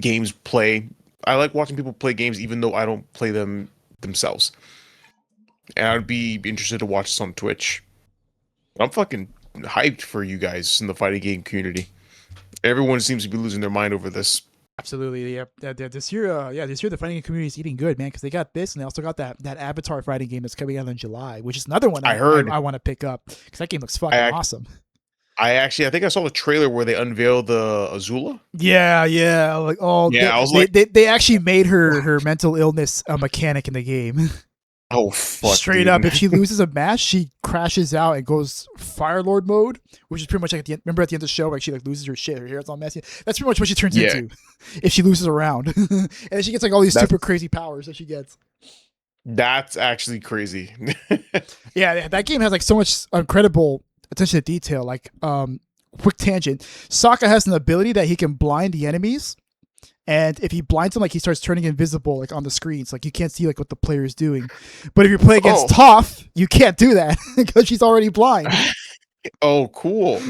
games play. I like watching people play games even though I don't play them themselves. And I'd be interested to watch this on Twitch. I'm fucking hyped for you guys in the fighting game community. Everyone seems to be losing their mind over this. Absolutely, yeah. This year the fighting game community is eating good, man, because they got this, and they also got that Avatar fighting game that's coming out in July, which is another one I want to pick up because that game looks fucking awesome. I think I saw the trailer where they unveiled the Azula. Yeah, like they actually made her mental illness a mechanic in the game. Oh fuck! Straight up, if she loses a match, she crashes out and goes Fire Lord mode, which is pretty much like remember at the end of the show, like she like loses her shit, her hair's all messy. That's pretty much what she turns into if she loses a round, and then she gets like all these super crazy powers that she gets. That's actually crazy. Yeah, that game has like so much incredible attention to detail. Like, quick tangent, Sokka has an ability that he can blind the enemies, and if he blinds them, like he starts turning invisible like on the screens, like you can't see like what the player is doing. But if you're playing against Toph, you can't do that because she's already blind. Oh, cool.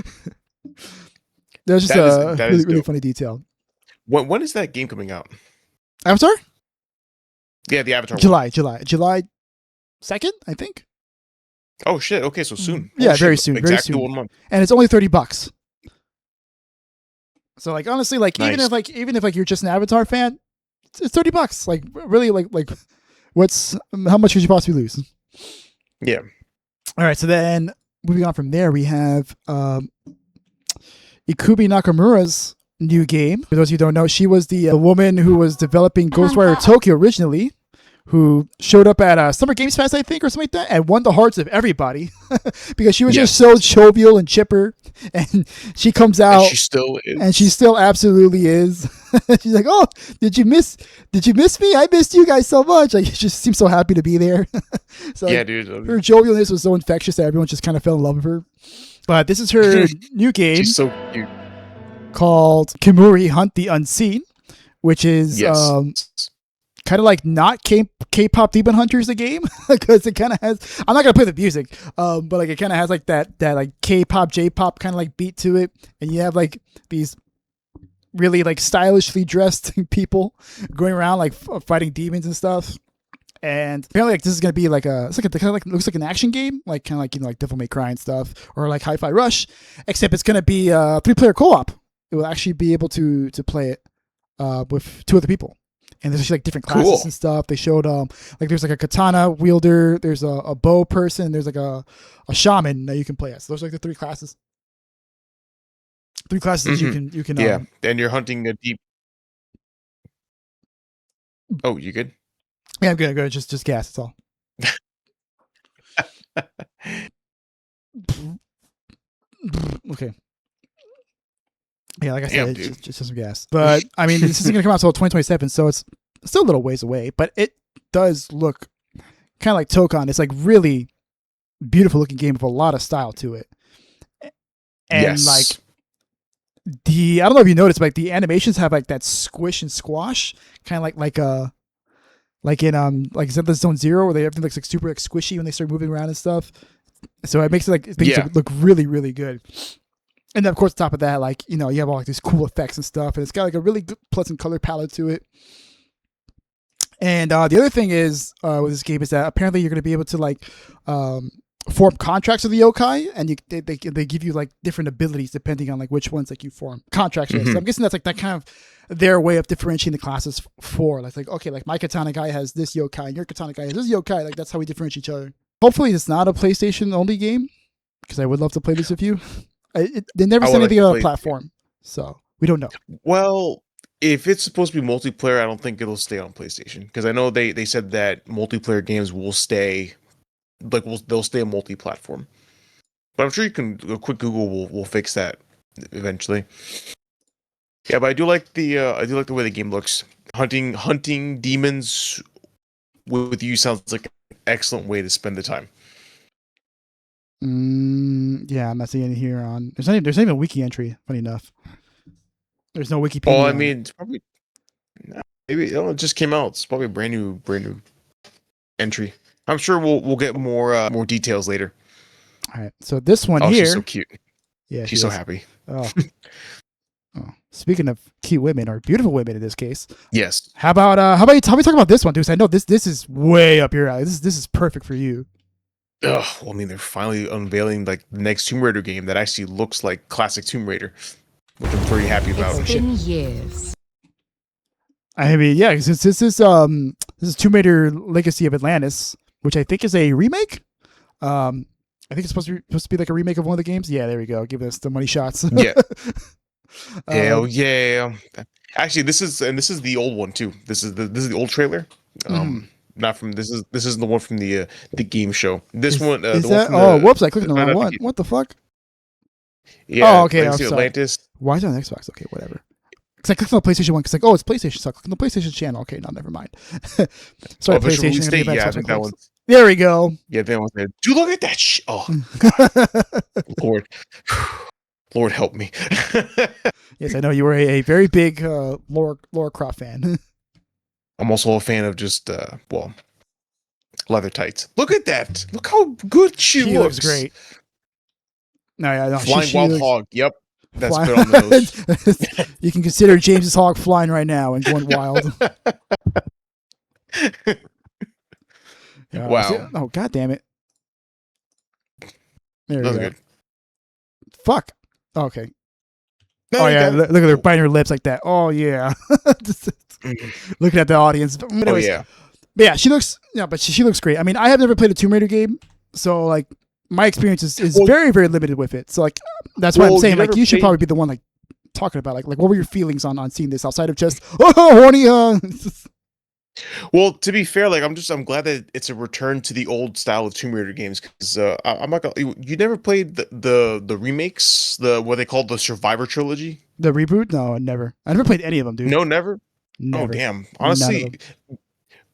There's just a really funny detail. When is that game coming out? Avatar? Yeah, the Avatar. July 2nd, I think. Oh shit! Okay, so soon. Yeah, very soon. Exactly very soon. 1 month. And it's only $30. So like honestly, like nice. even if you're just an Avatar fan, it's $30. Like really, like how much could you possibly lose? Yeah. All right. So then moving on from there, we have Ikubi Nakamura's new game. For those of you who don't know, she was the woman who was developing Ghostwire Tokyo originally, who showed up at Summer Games Fest, I think, or something like that, and won the hearts of everybody because she was just so jovial and chipper. And she comes out, and she still absolutely is. She's like, "Oh, did you miss me? I missed you guys so much." Like, she just seems so happy to be there. So, yeah, dude. Her jovialness was so infectious that everyone just kind of fell in love with her. But this is her new game. She's so cute. Called Kimuri Hunt the Unseen, which is kind of like not K-pop Demon Hunters the game, because it kind of has, I'm not gonna play the music, but like it kind of has like that like K-pop J-pop kind of like beat to it, and you have like these really like stylishly dressed people going around like fighting demons and stuff. And apparently, like, this is gonna be like it's like kind of like, looks like an action game, like kind of like, you know, like Devil May Cry and stuff, or like Hi-Fi Rush, except it's gonna be 3-player co-op. It will actually be able to play it with 2 other people. And there's actually like different classes and stuff. They showed like there's like a katana wielder, there's a bow person, there's like a shaman that you can play as. So those are like the 3 classes. 3 classes you can yeah, and you're hunting a deep. Oh, you good? Yeah, I'm good. Just gas. That's all. Okay. Yeah, like I said, just some gas. But I mean, this isn't gonna come out until 2027, so it's still a little ways away. But it does look kind of like Tokon. It's like really beautiful looking game with a lot of style to it. And like I don't know if you noticed, but like the animations have like that squish and squash, kind of like in like Zelda Zone Zero, where everything looks like super like squishy when they start moving around and stuff. So it makes it like things look really, really good. And then of course, on top of that, like, you know, you have all like these cool effects and stuff, and it's got like a really good, pleasant color palette to it. And the other thing is with this game is that apparently you're going to be able to like form contracts with the yokai, and they give you like different abilities depending on like which ones like you form contracts with. So I'm guessing that's like that kind of their way of differentiating the classes for like okay, like my katana guy has this yokai and your katana guy has this yokai. Like that's how we differentiate each other. Hopefully it's not a PlayStation only game, because I would love to play this with you. They never said anything about a platform, so we don't know. Well, if it's supposed to be multiplayer, I don't think it'll stay on PlayStation, because I know they said that multiplayer games will stay, like they'll stay a multi-platform. But I'm sure a quick Google will fix that eventually. Yeah, but I do like the way the game looks. Hunting demons with you sounds like an excellent way to spend the time. Yeah, I'm not seeing it here on. There's not even a wiki entry. Funny enough, there's no Wikipedia. Oh, I mean, it's probably maybe it just came out. It's probably a brand new entry. I'm sure we'll get more details later. All right, so this one here. She's so cute. Yeah, she's so happy. Oh. Speaking of cute women, or beautiful women in this case. Yes. How about we talk about this one, dude? I know this is way up your alley. This is perfect for you. Well, I mean, they're finally unveiling like the next Tomb Raider game that actually looks like classic Tomb Raider, which I'm pretty happy about. It's been years. I mean, yeah, since this is Tomb Raider Legacy of Atlantis, which I think is a remake. I think it's supposed to be like a remake of one of the games. Yeah, there we go. Give us the money shots. Yeah. Hell yeah! Actually, this is the old one too. This is the old trailer. Not from this is the one from the game show. This one is that? Whoops! I clicked on the wrong one. What the fuck? Yeah. Oh, okay. Legacy of Atlantis. Why is it on Xbox? Okay, whatever. Because I clicked on the PlayStation one. Because like, oh, it's PlayStation. So I clicked on the PlayStation channel. Okay, no, never mind. Sorry, PlayStation. State, yeah, I think that one. There we go. Yeah, that one. Dude, look at that. Oh, God. Lord help me. Yes, I know you were a very big Lara Croft fan. I'm also a fan of just leather tights. Look at that. Look how good she looks. Great. No, flying wild hog. Yep. That's good on the nose. You can consider James's hog flying right now and going wild. Wow. Oh, god damn it. There we go. Good. Fuck. Okay. No, yeah, look at her biting her lips like that. Oh yeah. Looking at the audience. But anyways, yeah. But yeah, she looks she looks great. I mean, I have never played a Tomb Raider game, so like my experience is very, very limited with it. So like that's why I'm saying like you should probably be the one like talking about like what were your feelings on seeing this outside of just horny Well, to be fair, like I'm glad that it's a return to the old style of Tomb Raider games because I'm not gonna. You never played the remakes, the what they call the Survivor trilogy? The reboot? No, never. I never played any of them, dude. No, never. Oh Never. damn. None of Honestly, them.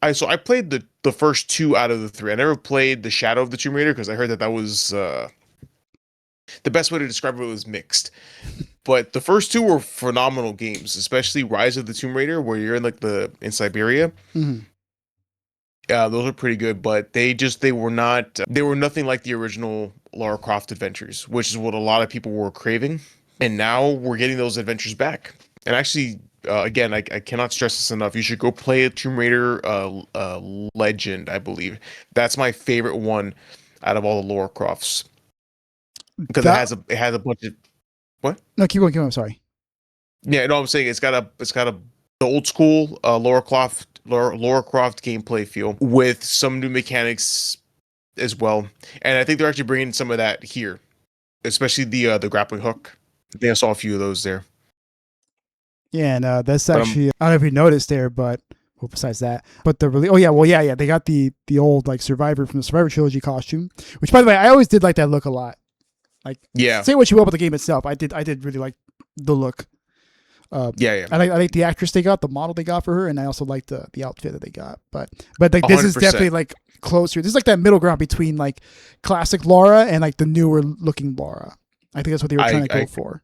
I played the first two out of the three. I never played the Shadow of the Tomb Raider because I heard that was the best way to describe it was mixed. But the first two were phenomenal games, especially Rise of the Tomb Raider, where you're in like in Siberia. Mm-hmm. Those are pretty good, but they were not they were nothing like the original Lara Croft adventures, which is what a lot of people were craving. And now we're getting those adventures back. And actually, again, I cannot stress this enough. You should go play a Tomb Raider Legend, I believe. That's my favorite one out of all the Lara Crofts because it has a bunch of what? No, keep going. I'm sorry. Yeah, no, I'm saying it's got the old school Lara Croft gameplay feel with some new mechanics as well, and I think they're actually bringing some of that here, especially the grappling hook. I think I saw a few of those there. Yeah, and that's actually I don't know if you noticed there, but well, besides that, but the really yeah, they got the old like Survivor from the Survivor trilogy costume, which by the way I always did like that look a lot. Like say what you will about the game itself, I did really like the look. Yeah. I like the actress they got, the model they got for her, and I also like the outfit that they got. But like this 100%. Is definitely like closer. This is like that middle ground between like classic Laura and like the newer looking Laura. I think that's what they were trying to go for.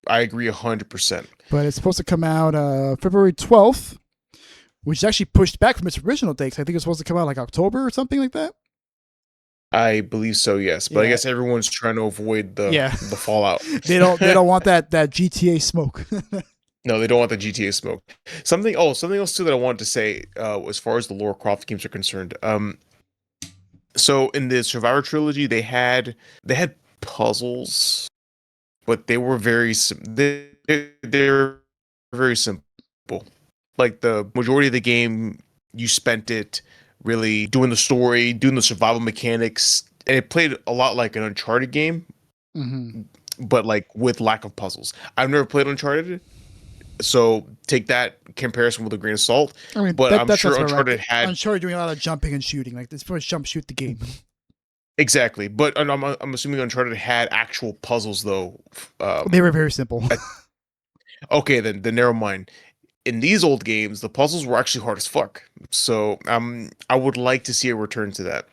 I agree 100%. But it's supposed to come out February 12th, which is actually pushed back from its original date. I think it's supposed to come out like October or something like that. I believe so, yes. But I guess everyone's trying to avoid the fallout. They don't want that GTA smoke. No, they don't want the GTA smoke. Something else too that I wanted to say, as far as the Lara Croft games are concerned. So in the Survivor trilogy, they had puzzles, but they were they're very simple. Like the majority of the game, you spent it really doing the story, doing the survival mechanics, and it played a lot like an Uncharted game, but like with lack of puzzles. I've never played Uncharted, so take that comparison with a grain of salt. I mean, but I'm sure Uncharted had Uncharted doing a lot of jumping and shooting, like this first jump shoot the game. Exactly, but I'm assuming Uncharted had actual puzzles though. They were very simple. Okay, then never mind. In these old games, the puzzles were actually hard as fuck. So I would like to see a return to that.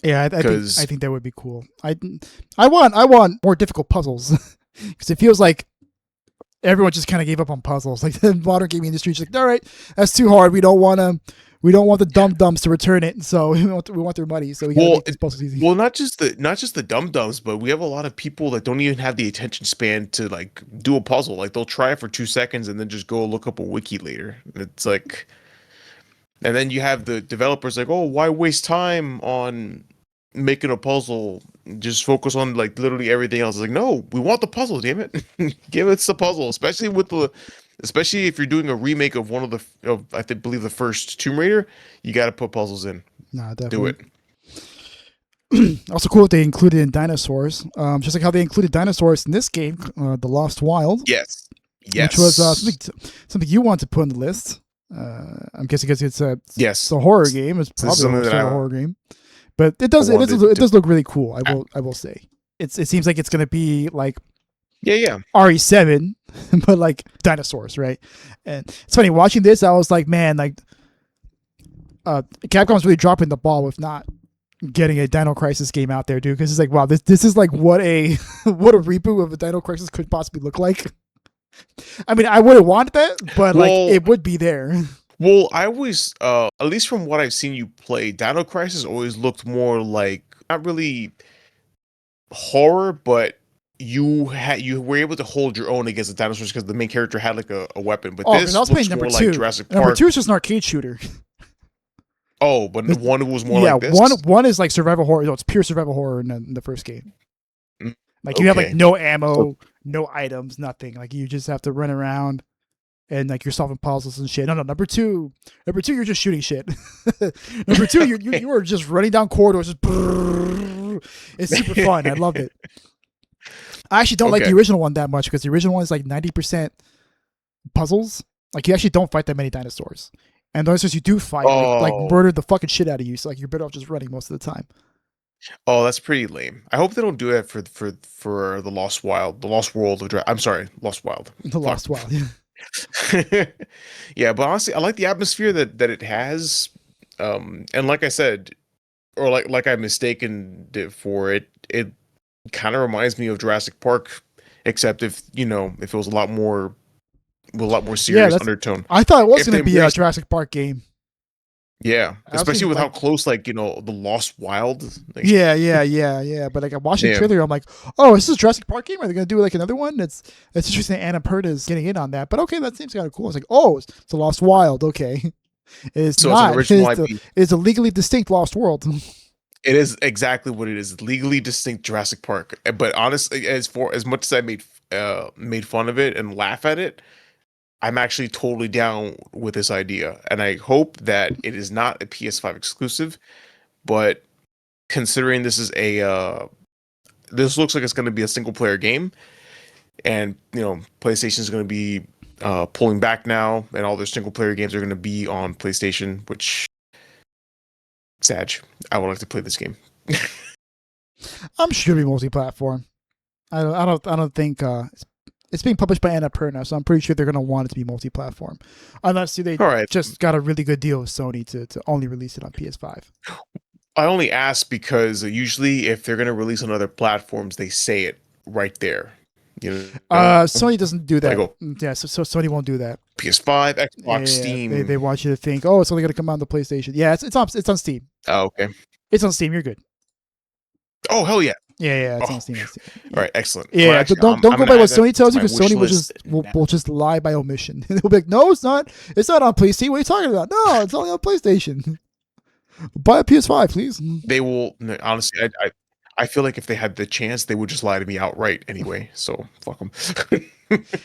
Yeah, I think that would be cool. I want more difficult puzzles because it feels like everyone just kind of gave up on puzzles. Like the modern gaming industry is like, all right, that's too hard. We don't want the dum-dums to return it, so we want their money. So we gotta make these puzzles easy. Well, not just the dum-dums, but we have a lot of people that don't even have the attention span to like do a puzzle. Like they'll try it for 2 seconds and then just go look up a wiki later. It's like, and then you have the developers like, oh, why waste time on making a puzzle? Just focus on like literally everything else. It's like, no, we want the puzzle, damn it. Give us the puzzle, especially if you're doing a remake of one of the believe the first Tomb Raider, you got to put puzzles in. Nah, definitely. Do it. Also cool that they included in dinosaurs, just like how they included dinosaurs in this game, The Lost Wild. Yes. Which was something you want to put on the list. I'm guessing because it's a horror game. It's probably a horror game. But it does look really cool. I will say it seems like it's gonna be like RE7, but like dinosaurs, right? And it's funny watching this. I was like, man, like Capcom's really dropping the ball with not getting a Dino Crisis game out there, dude. Because it's like, wow, this is like what a reboot of a Dino Crisis could possibly look like. I mean, I wouldn't want that, but like it would be there. Well, I always, at least from what I've seen you play, Dino Crisis always looked more like not really horror, but you were able to hold your own against the dinosaurs because the main character had like a weapon. But this looks more like Jurassic Park. Number 2 is just an arcade shooter. Oh, but the one was more like this. One is like survival horror. No, it's pure survival horror in the first game. Like you have like no ammo, no items, nothing. Like you just have to run around. And like you're solving puzzles and shit. No, number two, you're just shooting shit. Number 2, you are just running down corridors. Just it's super fun. I love it. I actually don't like the original one that much because the original one is like 90% puzzles Like you actually don't fight that many dinosaurs, and the dinosaurs you do fight like murder the fucking shit out of you. So like you're better off just running most of the time. Oh, that's pretty lame. I hope they don't do it for the Lost World of I'm sorry, Lost Wild. The Lost Wild. Yeah. Yeah, but honestly, I like the atmosphere that it has. And like I said, or like I'm mistaken for it, it kind of reminds me of Jurassic Park, except if it was a lot more serious undertone. I thought it was going to be a Jurassic Park game. Yeah, especially with how close, like, the Lost Wild. Like, yeah. But like I'm watching the trailer, I'm like, oh, is this a Jurassic Park game? Are they gonna do like another one? It's interesting. Annapurna is getting in on that, but okay, that seems kind of cool. It's like, oh, it's a Lost Wild. Okay, it's not. It's a legally distinct Lost World. It is exactly what it is. Legally distinct Jurassic Park. But honestly, as much as I made fun of it and laugh at it, I'm actually totally down with this idea, and I hope that it is not a PS5 exclusive. But considering this is this looks like it's going to be a single player game, and PlayStation is going to be pulling back now, and all their single player games are going to be on PlayStation, which sad. I would like to play this game. I'm sure it'll be multi-platform. I don't think it's being published by Annapurna, so I'm pretty sure they're going to want it to be multi-platform. Unless they just got a really good deal with Sony to only release it on PS5. I only ask because usually if they're going to release on other platforms, they say it right there. Sony doesn't do that. Yeah, so Sony won't do that. PS5, Xbox, Steam. They want you to think, oh, it's only going to come out on the PlayStation. Yeah, it's on Steam. Oh, okay. It's on Steam. You're good. Oh, hell yeah. Yeah, it's on Steam. Yeah. All right, excellent. Yeah, well, actually, don't go by what Sony tells you, because Sony will just lie by omission. They'll be like, no, it's not. It's not on PlayStation. What are you talking about? No, it's only on PlayStation. Buy a PS5, please. They will. Honestly, I feel like if they had the chance, they would just lie to me outright anyway. So fuck them.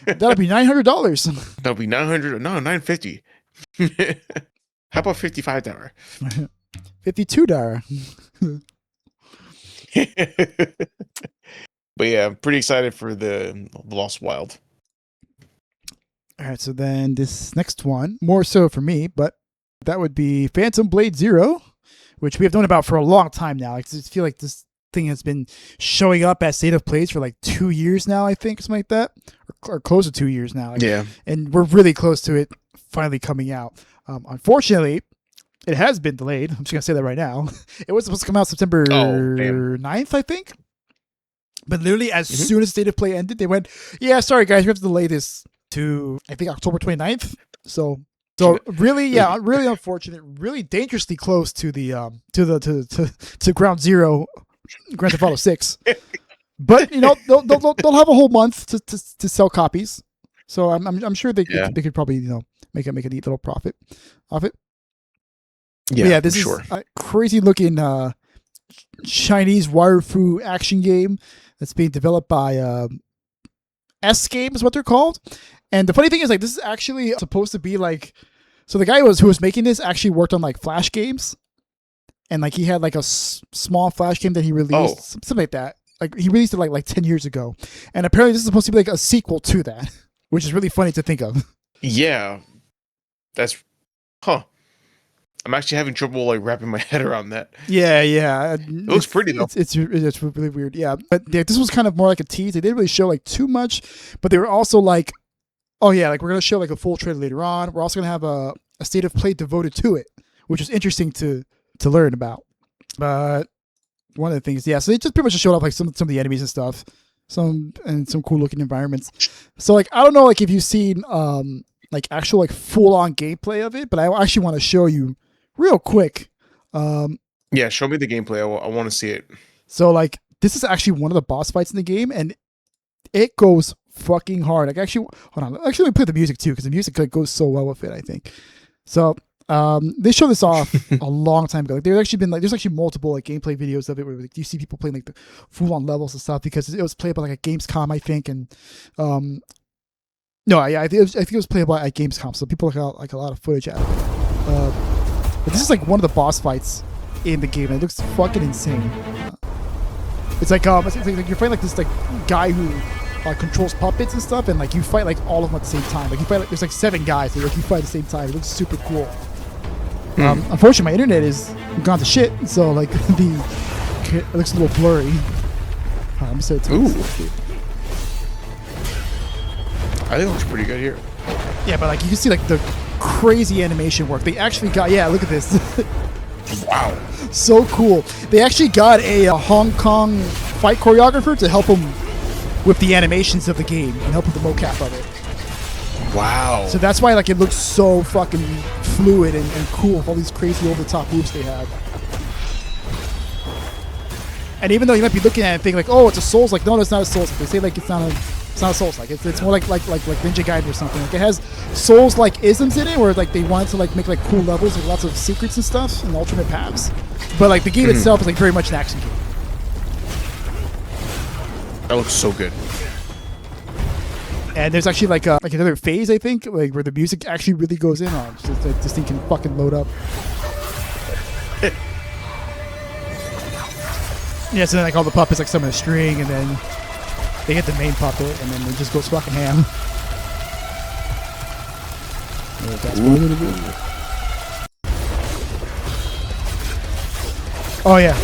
That'll be $900. That'll be $900. No, $950. How about $55? $52. But yeah, I'm pretty excited for the Lost Wild. All right, so then this next one, more so for me, but that would be Phantom Blade Zero, which we have known about for a long time now. I just feel like this thing has been showing up at State of Plays for like 2 years now, I think, something like that, or close to 2 years now. Yeah, and we're really close to it finally coming out. Unfortunately, it has been delayed. I'm just going to say that right now. It was supposed to come out September 9th, I think. But literally, as soon as State of Play ended, they went, yeah, sorry, guys, we have to delay this to, I think, October 29th. So really, really unfortunate, really dangerously close to the to Ground Zero, Grand Theft Auto 6. But, they'll have a whole month to sell copies. So I'm sure they could probably, make a neat little profit off it. Yeah, this is a crazy looking Chinese waifu action game that's being developed by S Game is what they're called. And the funny thing is, like, this is actually supposed to be like, so the guy who was making this actually worked on like Flash games, and like he had like a small Flash game that he released, something like that. Like he released it like 10 years ago, and apparently this is supposed to be like a sequel to that, which is really funny to think of. Yeah, that's I'm actually having trouble like wrapping my head around that. Yeah. It looks pretty though. It's really weird. Yeah, but this was kind of more like a tease. They didn't really show like too much, but they were also like, oh yeah, like we're gonna show like a full trailer later on. We're also gonna have a State of Play devoted to it, which is interesting to learn about. But one of the things, so they just pretty much just showed off like some of the enemies and stuff, some cool looking environments. So like I don't know like if you've seen like actual like full on gameplay of it, but I actually want to show you real quick. Yeah, show me the gameplay. I want to see it. So like this is actually one of the boss fights in the game, and it goes fucking hard. Like actually, hold on. Actually, let me play the music too, because the music like goes so well with it, I think. So they showed this off a long time ago. Like, there's actually multiple like gameplay videos of it where like you see people playing like the full on levels and stuff, because it was playable like at Gamescom, I think, and I think it was playable at Gamescom, so people got like a lot of footage out of it. But this is like one of the boss fights in the game, and it looks fucking insane. It's like you're fighting like this like guy who controls puppets and stuff, and like you fight like all of them at the same time. Like you fight like there's like 7 guys, so like you fight at the same time. It looks super cool. Unfortunately, my internet is gone to shit, so like it looks a little blurry. I'm gonna say it. Ooh. I think it looks pretty good here. Yeah, but like you can see like the crazy animation work. They actually got look at this. Wow. So cool. They actually got a Hong Kong fight choreographer to help them with the animations of the game and help with the mocap of it. Wow. So that's why like it looks so fucking fluid and cool with all these crazy over-the-top moves they have. And even though you might be looking at it and thinking like, oh, it's a Souls, like no, it's not a Souls. They say like it's not a Souls like. It's more like Ninja Gaiden or something. Like it has Souls like isms in it, where like they wanted to like make like cool levels with lots of secrets and stuff and alternate paths. But like the game itself is like very much an action game. That looks so good. And there's actually like another phase, I think, like where the music actually really goes in on. So like, this thing can fucking load up. Yeah, so then like all the puppets like summon a string, and then they hit the main puppet, and then it just goes fucking ham. Oh yeah.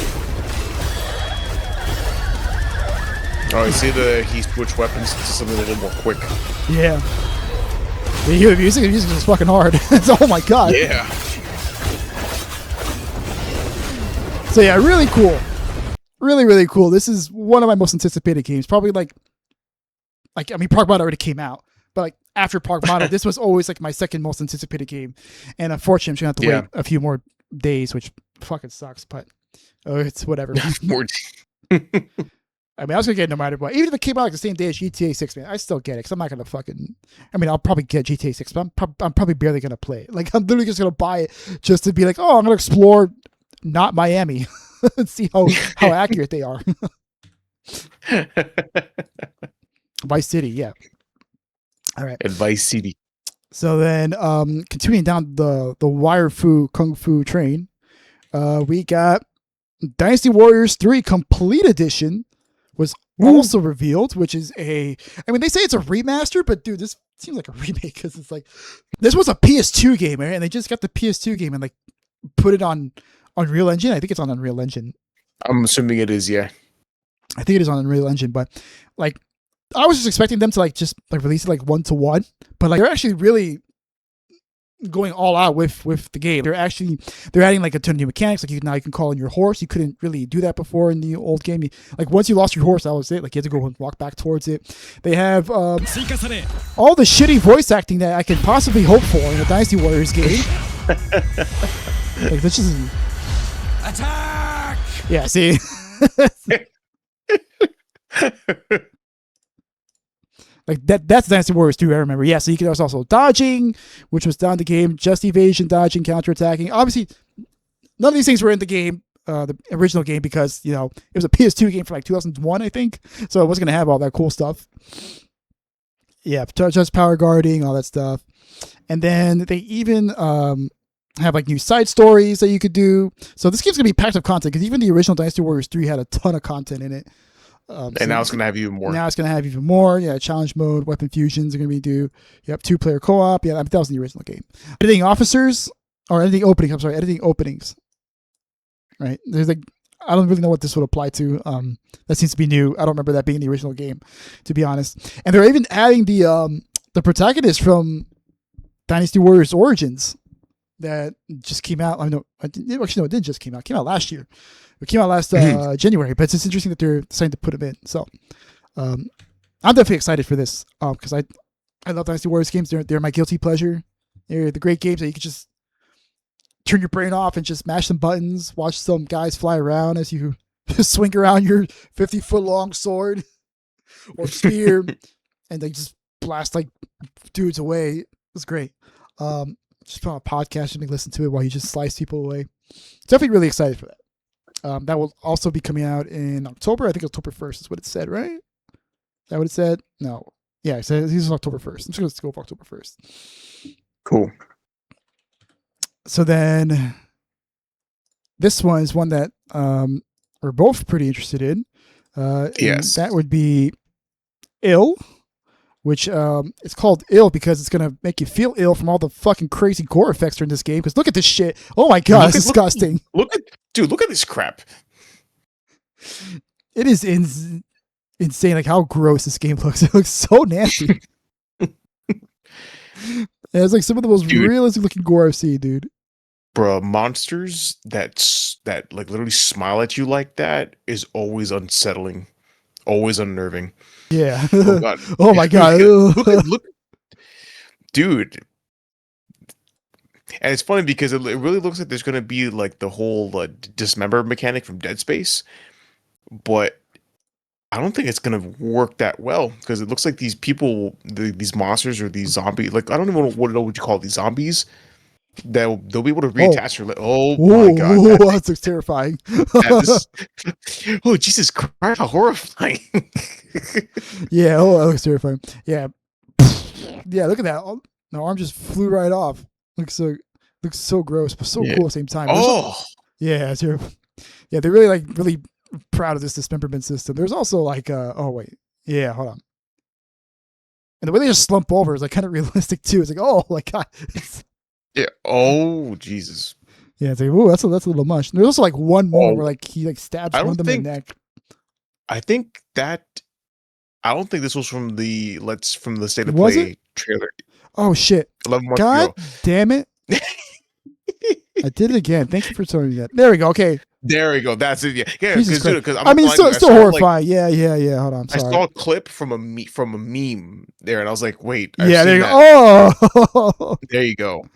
Oh, I see he switched weapons to something a little more quick. Yeah. You hear the music? The music is fucking hard. It's, oh my god. Yeah. So yeah, really cool. Really, really cool. This is one of my most anticipated games. Probably like I mean, Pragmata already came out, but like after Pragmata, this was always like my second most anticipated game. And unfortunately, I'm just gonna have to wait a few more days, which fucking sucks. But it's whatever. More. I mean, I was gonna get it no matter what. Even if it came out like the same day as GTA 6, man, I still get it because I'm not gonna fucking. I mean, I'll probably get GTA 6, but I'm probably barely gonna play it. Like, I'm literally just gonna buy it just to be like, oh, I'm gonna explore, not Miami, and see how accurate they are. Vice City, yeah. All right. At Vice City. So then, continuing down the wire fu kung fu train, we got Dynasty Warriors 3 Complete Edition. Was also revealed, which is I mean, they say it's a remaster, but dude, this seems like a remake because it's like, this was a PS2 game, right? And they just got the PS2 game and like put it on Unreal Engine. I think it's on Unreal Engine. I'm assuming it is, yeah. I think it is on Unreal Engine, but like, I was just expecting them to like just like release it like 1-to-1, but like they're actually really going all out with the game. They're adding like a ton of new mechanics. Like now you can call in your horse. You couldn't really do that before in the old game. Like once you lost your horse, that was it. Like you had to go and walk back towards it. They have all the shitty voice acting that I could possibly hope for in a Dynasty Warriors game. Like this is attack. Yeah, see. Like that's Dynasty Warriors 2, I remember. Yeah, so you can also dodging, which was down the game, just evasion, dodging, counterattacking. Obviously, none of these things were in the game, the original game, because, you know, it was a PS2 game from like 2001, I think. So it wasn't going to have all that cool stuff. Yeah, just power guarding, all that stuff. And then they even have like new side stories that you could do. So this game's going to be packed with content, because even the original Dynasty Warriors 3 had a ton of content in it. And so now it's going to have even more. Now it's going to have even more. Yeah, challenge mode, weapon fusions are going to be do. Yep, 2-player co-op. Yeah, that was in the original game. Editing officers, or editing openings. I'm sorry, editing openings. Right? There's like, I don't really know what this would apply to. That seems to be new. I don't remember that being in the original game, to be honest. And they're even adding the protagonist from Dynasty Warriors Origins that just came out. I know, actually, no, it didn't just came out. It came out last year. It came out last January, but it's just interesting that they're deciding to put him in. So I'm definitely excited for this because I love Dynasty Warriors games. They're my guilty pleasure. They're the great games that you can just turn your brain off and just mash some buttons, watch some guys fly around as you swing around your 50-foot long sword or spear and they just blast like dudes away. It's great. Just put on a podcast and listen to it while you just slice people away. Definitely really excited for that. That will also be coming out in October. I think October 1st is what it said, right? Is that what it said? No. Yeah, it said this is October 1st. I'm just going to go for October 1st. Cool. So then this one is one that we're both pretty interested in. Yes. That would be Ill, which it's called ill because it's gonna make you feel ill from all the fucking crazy gore effects during this game. Because look at this shit. Oh my god, it's disgusting. Look at this crap. It is insane, like how gross this game looks. It looks so nasty. It's like some of the most realistic looking gore I've seen, dude. Bruh, monsters that like literally smile at you like that is always unsettling, always unnerving. Yeah. Oh god. Oh my god. Look, dude. And it's funny because it really looks like there's gonna be like the whole dismember mechanic from Dead Space, but I don't think it's gonna work that well because it looks like these people, these monsters or these zombies, like I don't even know what you call these zombies. They'll be able to reattach your. Oh my god, that looks terrifying. Oh Jesus Christ, how horrifying! Yeah, that looks terrifying. Yeah, yeah. Look at that. Oh, the arm just flew right off. Looks so gross, but so cool at the same time. Yeah, it's terrible. Yeah, they're really proud of this dismemberment system. There's also like oh wait, yeah, hold on. And the way they just slump over is like kind of realistic too. It's like, oh my god. Yeah. Oh Jesus. Yeah, it's like, oh, that's a little much. And there's also like one more where like he like stabs one of them in the neck. I don't think this was from the State of Play trailer. Oh shit! 11 months God ago. Damn it! I did it again. Thank you for telling me that. There we go. Okay. There we go. That's it. Yeah. Because I mean, still horrifying. Like, yeah. Hold on. Sorry. I saw a clip from a meme there, and I was like, "Wait." Yeah. There you go. Oh. There you go.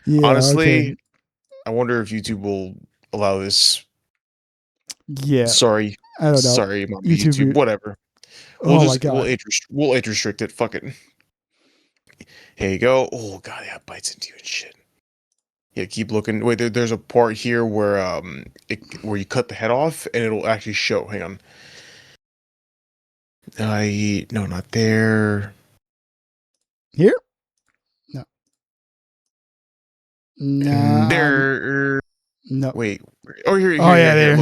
Yeah, honestly, I wonder if YouTube will allow this. Yeah. Sorry. I don't know. Sorry, YouTube. Whatever. My god. We'll age restrict it. Fuck it. Here you go. Oh god, that bites into you and shit. Yeah, keep looking. Wait, there's a part here where where you cut the head off and it'll actually show. Hang on. No, not there. Here? No. Nah. There. No. Wait. Oh, here. Oh yeah, there.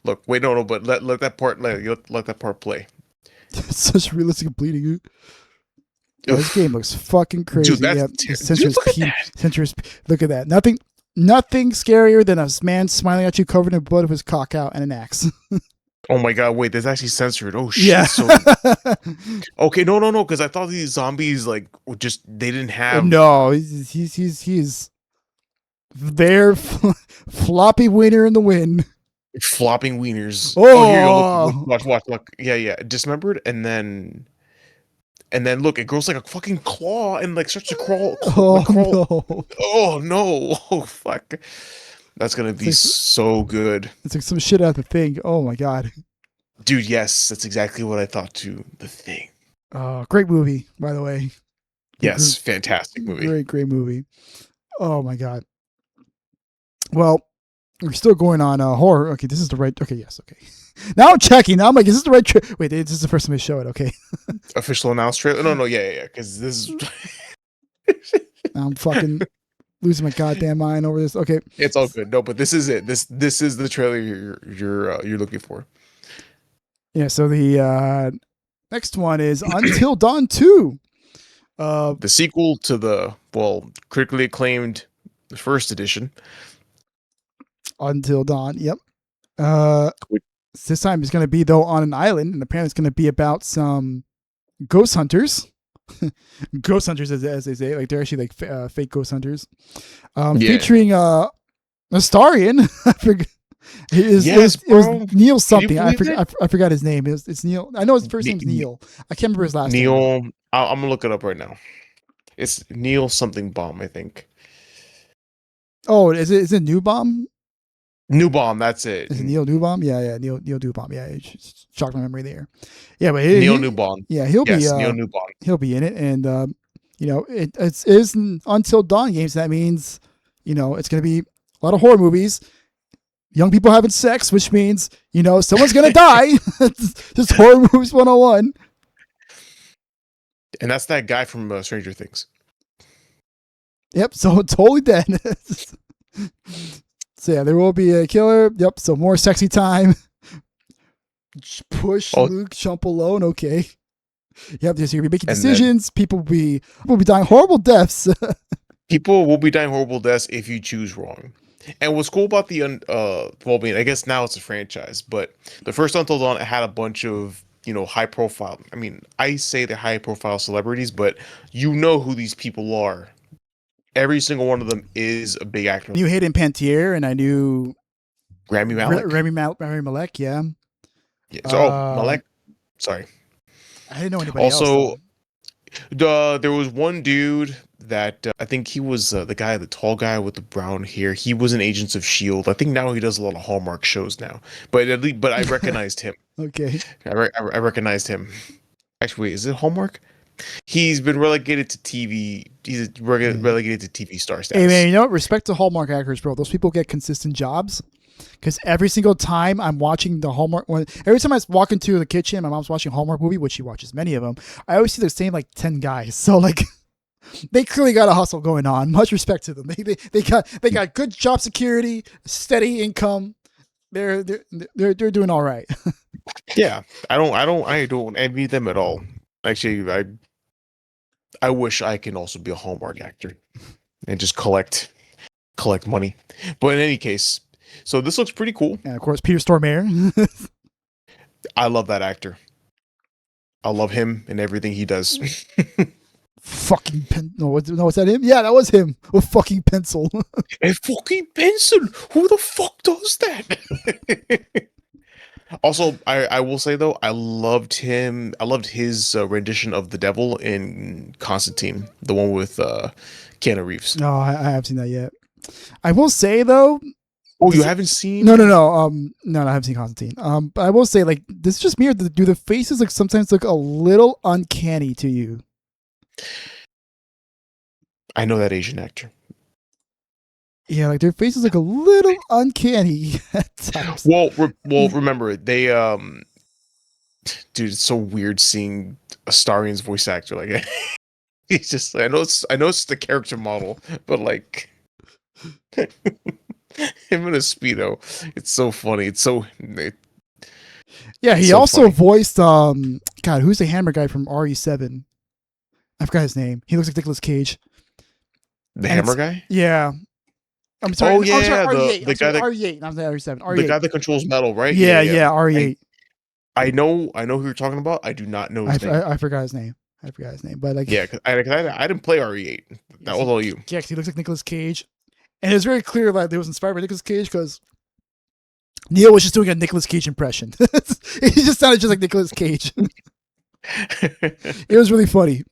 Look. Wait, no. But let that part let that part play. Such realistic bleeding. Yeah, this game looks fucking crazy. Dude, look at that. Nothing scarier than a man smiling at you covered in blood with his cock out and an axe. Oh my god, wait, that's actually censored. Oh shit. Yeah. Okay, no, because I thought these zombies they didn't have. No, he's there, floppy wiener in the wind. Flopping wieners. Oh, here, look. Yeah. Dismembered, and then look, it grows like a fucking claw and like starts to crawl. No. Oh no! Oh fuck! That's gonna be so good. It's like some shit out of The Thing. Oh my god, dude! Yes, that's exactly what I thought too. The Thing. Great movie, by the way. Yes, fantastic movie. Great movie. Oh my god. Well, we're still going on horror. Okay, this is the right. Okay, yes. Okay. Now I'm checking. Now I'm like, is this the right? Wait, this is the first time I show it. Okay. Official announced trailer. No, yeah. Because this is. I'm fucking losing my goddamn mind over this. Okay. It's all good. No, but this is it. This is the trailer you're looking for. Yeah. So the next one is Until Dawn 2. The sequel to the critically acclaimed first edition. Until Dawn. Yep. This time it's going to be though on an island, and apparently it's going to be about some ghost hunters. Ghost hunters, as they say, like they're actually like fake ghost hunters. Featuring Astarion. I forgot. It was Neil something. I forgot his name. It's Neil. I know his first name's Neil. I can't remember his last name. Neil. I'm gonna look it up right now. It's Neil something bomb, I think. Oh, is it New Bomb? New Bomb, that's it. Is it Neil Newbaum? Yeah, Neil Newbaum. Yeah, it shocked my memory there. Yeah, but Neil Newbaum. Yeah, he'll be Neil Newbaum. He'll be in it, and it is an Until Dawn game, so that means it's going to be a lot of horror movies. Young people having sex, which means someone's going to die. Just horror movies 101. And that's that guy from Stranger Things. Yep, so totally dead. So yeah, there will be a killer. Yep, so more sexy time. Push Luke, jump alone. Okay. Yep, you're gonna be making And decisions. People will be dying horrible deaths. people will be dying horrible deaths if you choose wrong. And what's cool about well, I mean, I guess now it's a franchise, but the first Until Dawn had a bunch of high profile. I mean, I say they're high profile celebrities, but you know who these people are. Every single one of them is a big actor. I knew Hayden Panettiere, and I knew Rami Malek. Rami Malek, yeah. Yeah. So, Malek. Sorry. I didn't know anybody else. Also, there was one dude that I think he was the guy, the tall guy with the brown hair. He was in Agents of S.H.I.E.L.D. I think now he does a lot of Hallmark shows now. But at least, I recognized him. Okay. I recognized him. Actually, wait, is it Hallmark? He's been relegated to TV. He's relegated to TV star status. Hey man, you know what? Respect to Hallmark actors, bro. Those people get consistent jobs. Because every single time I'm watching the Hallmark one, every time I walk into the kitchen, my mom's watching a Hallmark movie, which she watches many of them. I always see the same 10 guys. So like, they clearly got a hustle going on. Much respect to them. They got good job security, steady income. They're doing all right. Yeah, I don't envy them at all. Actually, I wish I can also be a Hallmark actor and just collect money. But in any case, so this looks pretty cool. And of course, Peter Stormare. I love that actor. I love him and everything he does. Fucking was that him? Yeah, that was him. With fucking pencil. A fucking pencil. Who the fuck does that? Also, I will say though, I loved him. I loved his rendition of the devil in Constantine, the one with Keanu Reeves. No, I haven't seen that yet. I will say though. Oh, you haven't seen? No. No, I haven't seen Constantine. But I will say, this is just me. Or do the faces sometimes look a little uncanny to you? I know that Asian actor. Yeah, their faces look a little uncanny at times. Well, remember they dude, it's so weird seeing a Starian's voice actor like he's just I know it's the character model, but him in a Speedo, it's so funny. Yeah, he also voiced God, who's the hammer guy from RE7? I forgot his name. He looks like Nicolas Cage. The hammer guy? Yeah. I'm sorry. Oh yeah, RE8. the guy that RE8. I'm sorry, RE7. RE8. The guy that controls metal, right? Yeah, RE8. I know who you're talking about. I do not know his name. I forgot his name. But yeah, cause I didn't play RE8. That was all you. Yeah, because he looks like Nicolas Cage, and it's very clear that it was inspired by Nicolas Cage because Neil was just doing a Nicolas Cage impression. He just sounded just like Nicolas Cage. It was really funny.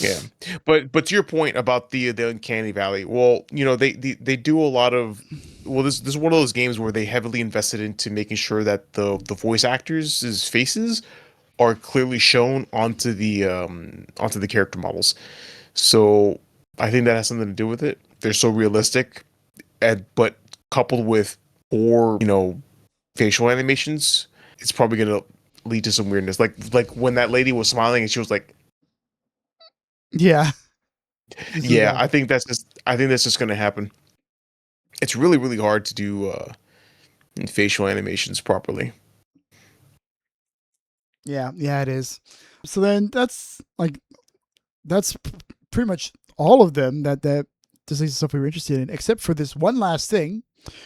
Yeah, but to your point about the Uncanny Valley, well, they do a lot of, this is one of those games where they heavily invested into making sure that the voice actors' faces are clearly shown onto the character models. So I think that has something to do with it. They're so realistic, but coupled with poor facial animations, it's probably gonna lead to some weirdness. Like when that lady was smiling and she was like. Yeah. Yeah, I think that's just going to happen. It's really, really hard to do facial animations properly. Yeah, it is. So then that's pretty much all of them that this is stuff we were interested in, except for this one last thing,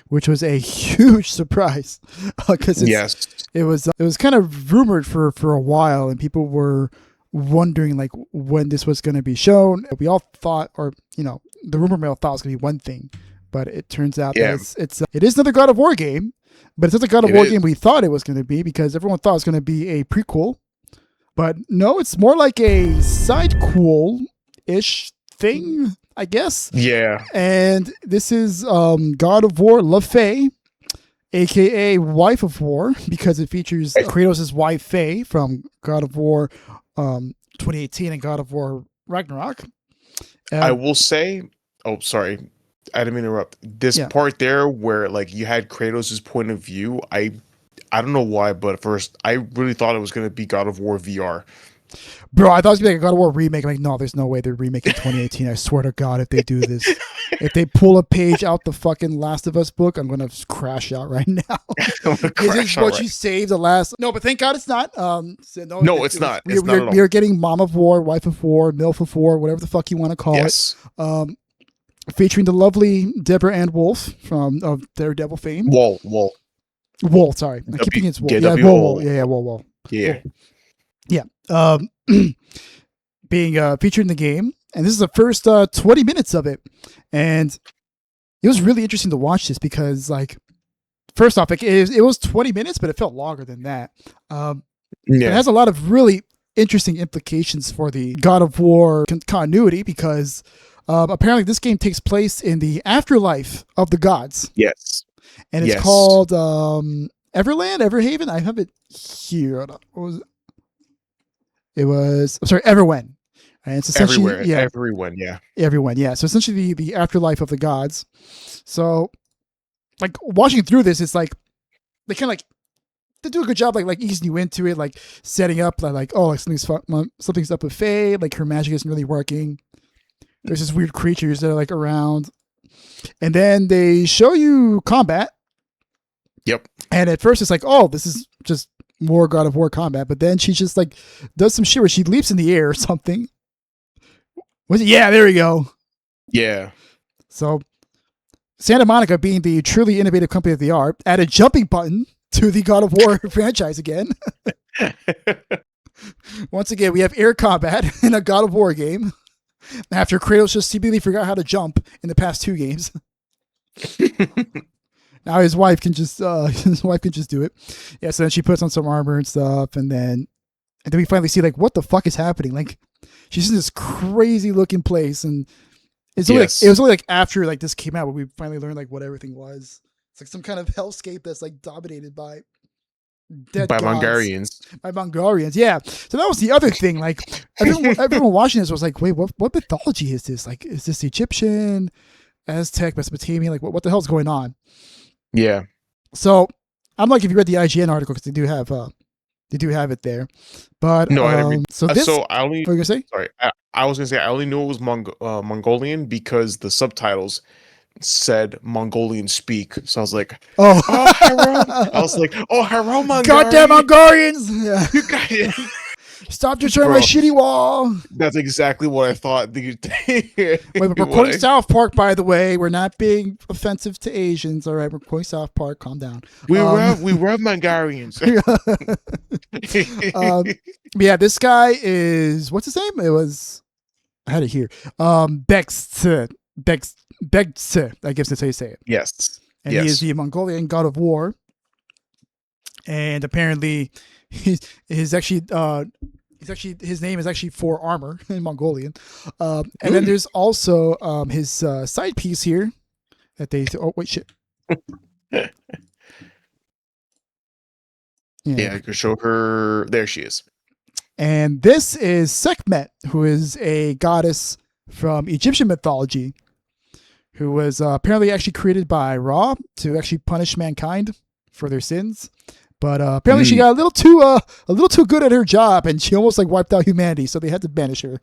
which was a huge surprise because it was kind of rumored for a while, and people were wondering when this was going to be shown. We all thought, or the rumor mill thought it was going to be one thing, but it turns out that it is another God of War game, but it's not the God of War game we thought it was going to be, because everyone thought it was going to be a prequel, but no, it's more like a sidequel-ish thing, I guess. Yeah. And this is God of War Laufey, aka Wife of War, because it features Kratos' wife Faye from God of War 2018 and God of War Ragnarok. I will say, sorry, I didn't mean to interrupt. This part there where you had Kratos' point of view, I don't know why, but at first I really thought it was going to be God of War VR. Bro, I thought it was gonna be like a God of War remake. I'm like, no, there's no way they're remaking 2018. I swear to God, if they do this, if they pull a page out the fucking Last of Us book, I'm gonna crash out right now. This is what you saved the last. No, but thank God it's not. So no, it's not. We are getting Mom of War, Wife of War, MILF of War, whatever the fuck you want to call it. Featuring the lovely Deborah Ann Wolf from of Daredevil fame. Wool. Sorry, I keep thinking it's Wool. Yeah, Wool. Yeah, Wool. Yeah. Yeah. Being featured in the game, and this is the first 20 minutes of it, and it was really interesting to watch this because, like, first off, like, it was 20 minutes, but it felt longer than that. It has a lot of really interesting implications for the God of War continuity because apparently this game takes place in the afterlife of the gods. Yes. And it's called Everland, Everhaven. I have it here. What was it? It was, I'm sorry, Everwen. And it's essentially everyone. Yeah. So essentially the afterlife of the gods. So, like, watching through this, it's like they kind of like they do a good job like easing you into it, like setting up like something's up with Faye, like her magic isn't really working. There's these weird creatures that are like around, and then they show you combat. Yep. And at first it's like, oh, this is just more God of War combat, but then she just like does some shit where she leaps in the air or something. Was it? Yeah, there we go. Yeah. So Santa Monica, being the truly innovative company that they are, add a jumping button to the God of War franchise again. Once again, we have air combat in a God of War game after Kratos just seemingly forgot how to jump in the past 2 games. Now his wife can just do it. Yeah, so then she puts on some armor and stuff, and then we finally see like what the fuck is happening. Like she's in this crazy looking place, and it was only like after like this came out where we finally learned like what everything was. It's like some kind of hellscape that's like dominated by dead gods. By Mongolians, yeah. So that was the other thing. Like everyone watching this was like, wait, what mythology is this? Like, is this Egyptian, Aztec, Mesopotamian? Like, what the hell's going on? Yeah. So I'm like, if you read the IGN article, because they do have it there. But no, I didn't read. So this. So I only. What were you gonna say? Sorry, I was gonna say I only knew it was Mongolian because the subtitles said Mongolian speak. So I was like, oh, hello, Mongolian. Goddamn Mongolians! Yeah. You got it. Stop destroying my shitty wall. That's exactly what I thought. Wait, but we're quoting South Park, by the way. We're not being offensive to Asians. All right, we're quoting South Park. Calm down. We love Mongolians. Yeah, this guy is, what's his name? I had it here. Bex, I guess that's how you say it. Yes. And he is the Mongolian God of War. And apparently his name is actually for armor in Mongolian. And then there's also his side piece here that they. Oh wait, shit. Yeah, I could show her. There she is. And this is Sekhmet, who is a goddess from Egyptian mythology, who was apparently actually created by Ra to actually punish mankind for their sins. But apparently she got a little too good at her job, and she almost like wiped out humanity. So they had to banish her.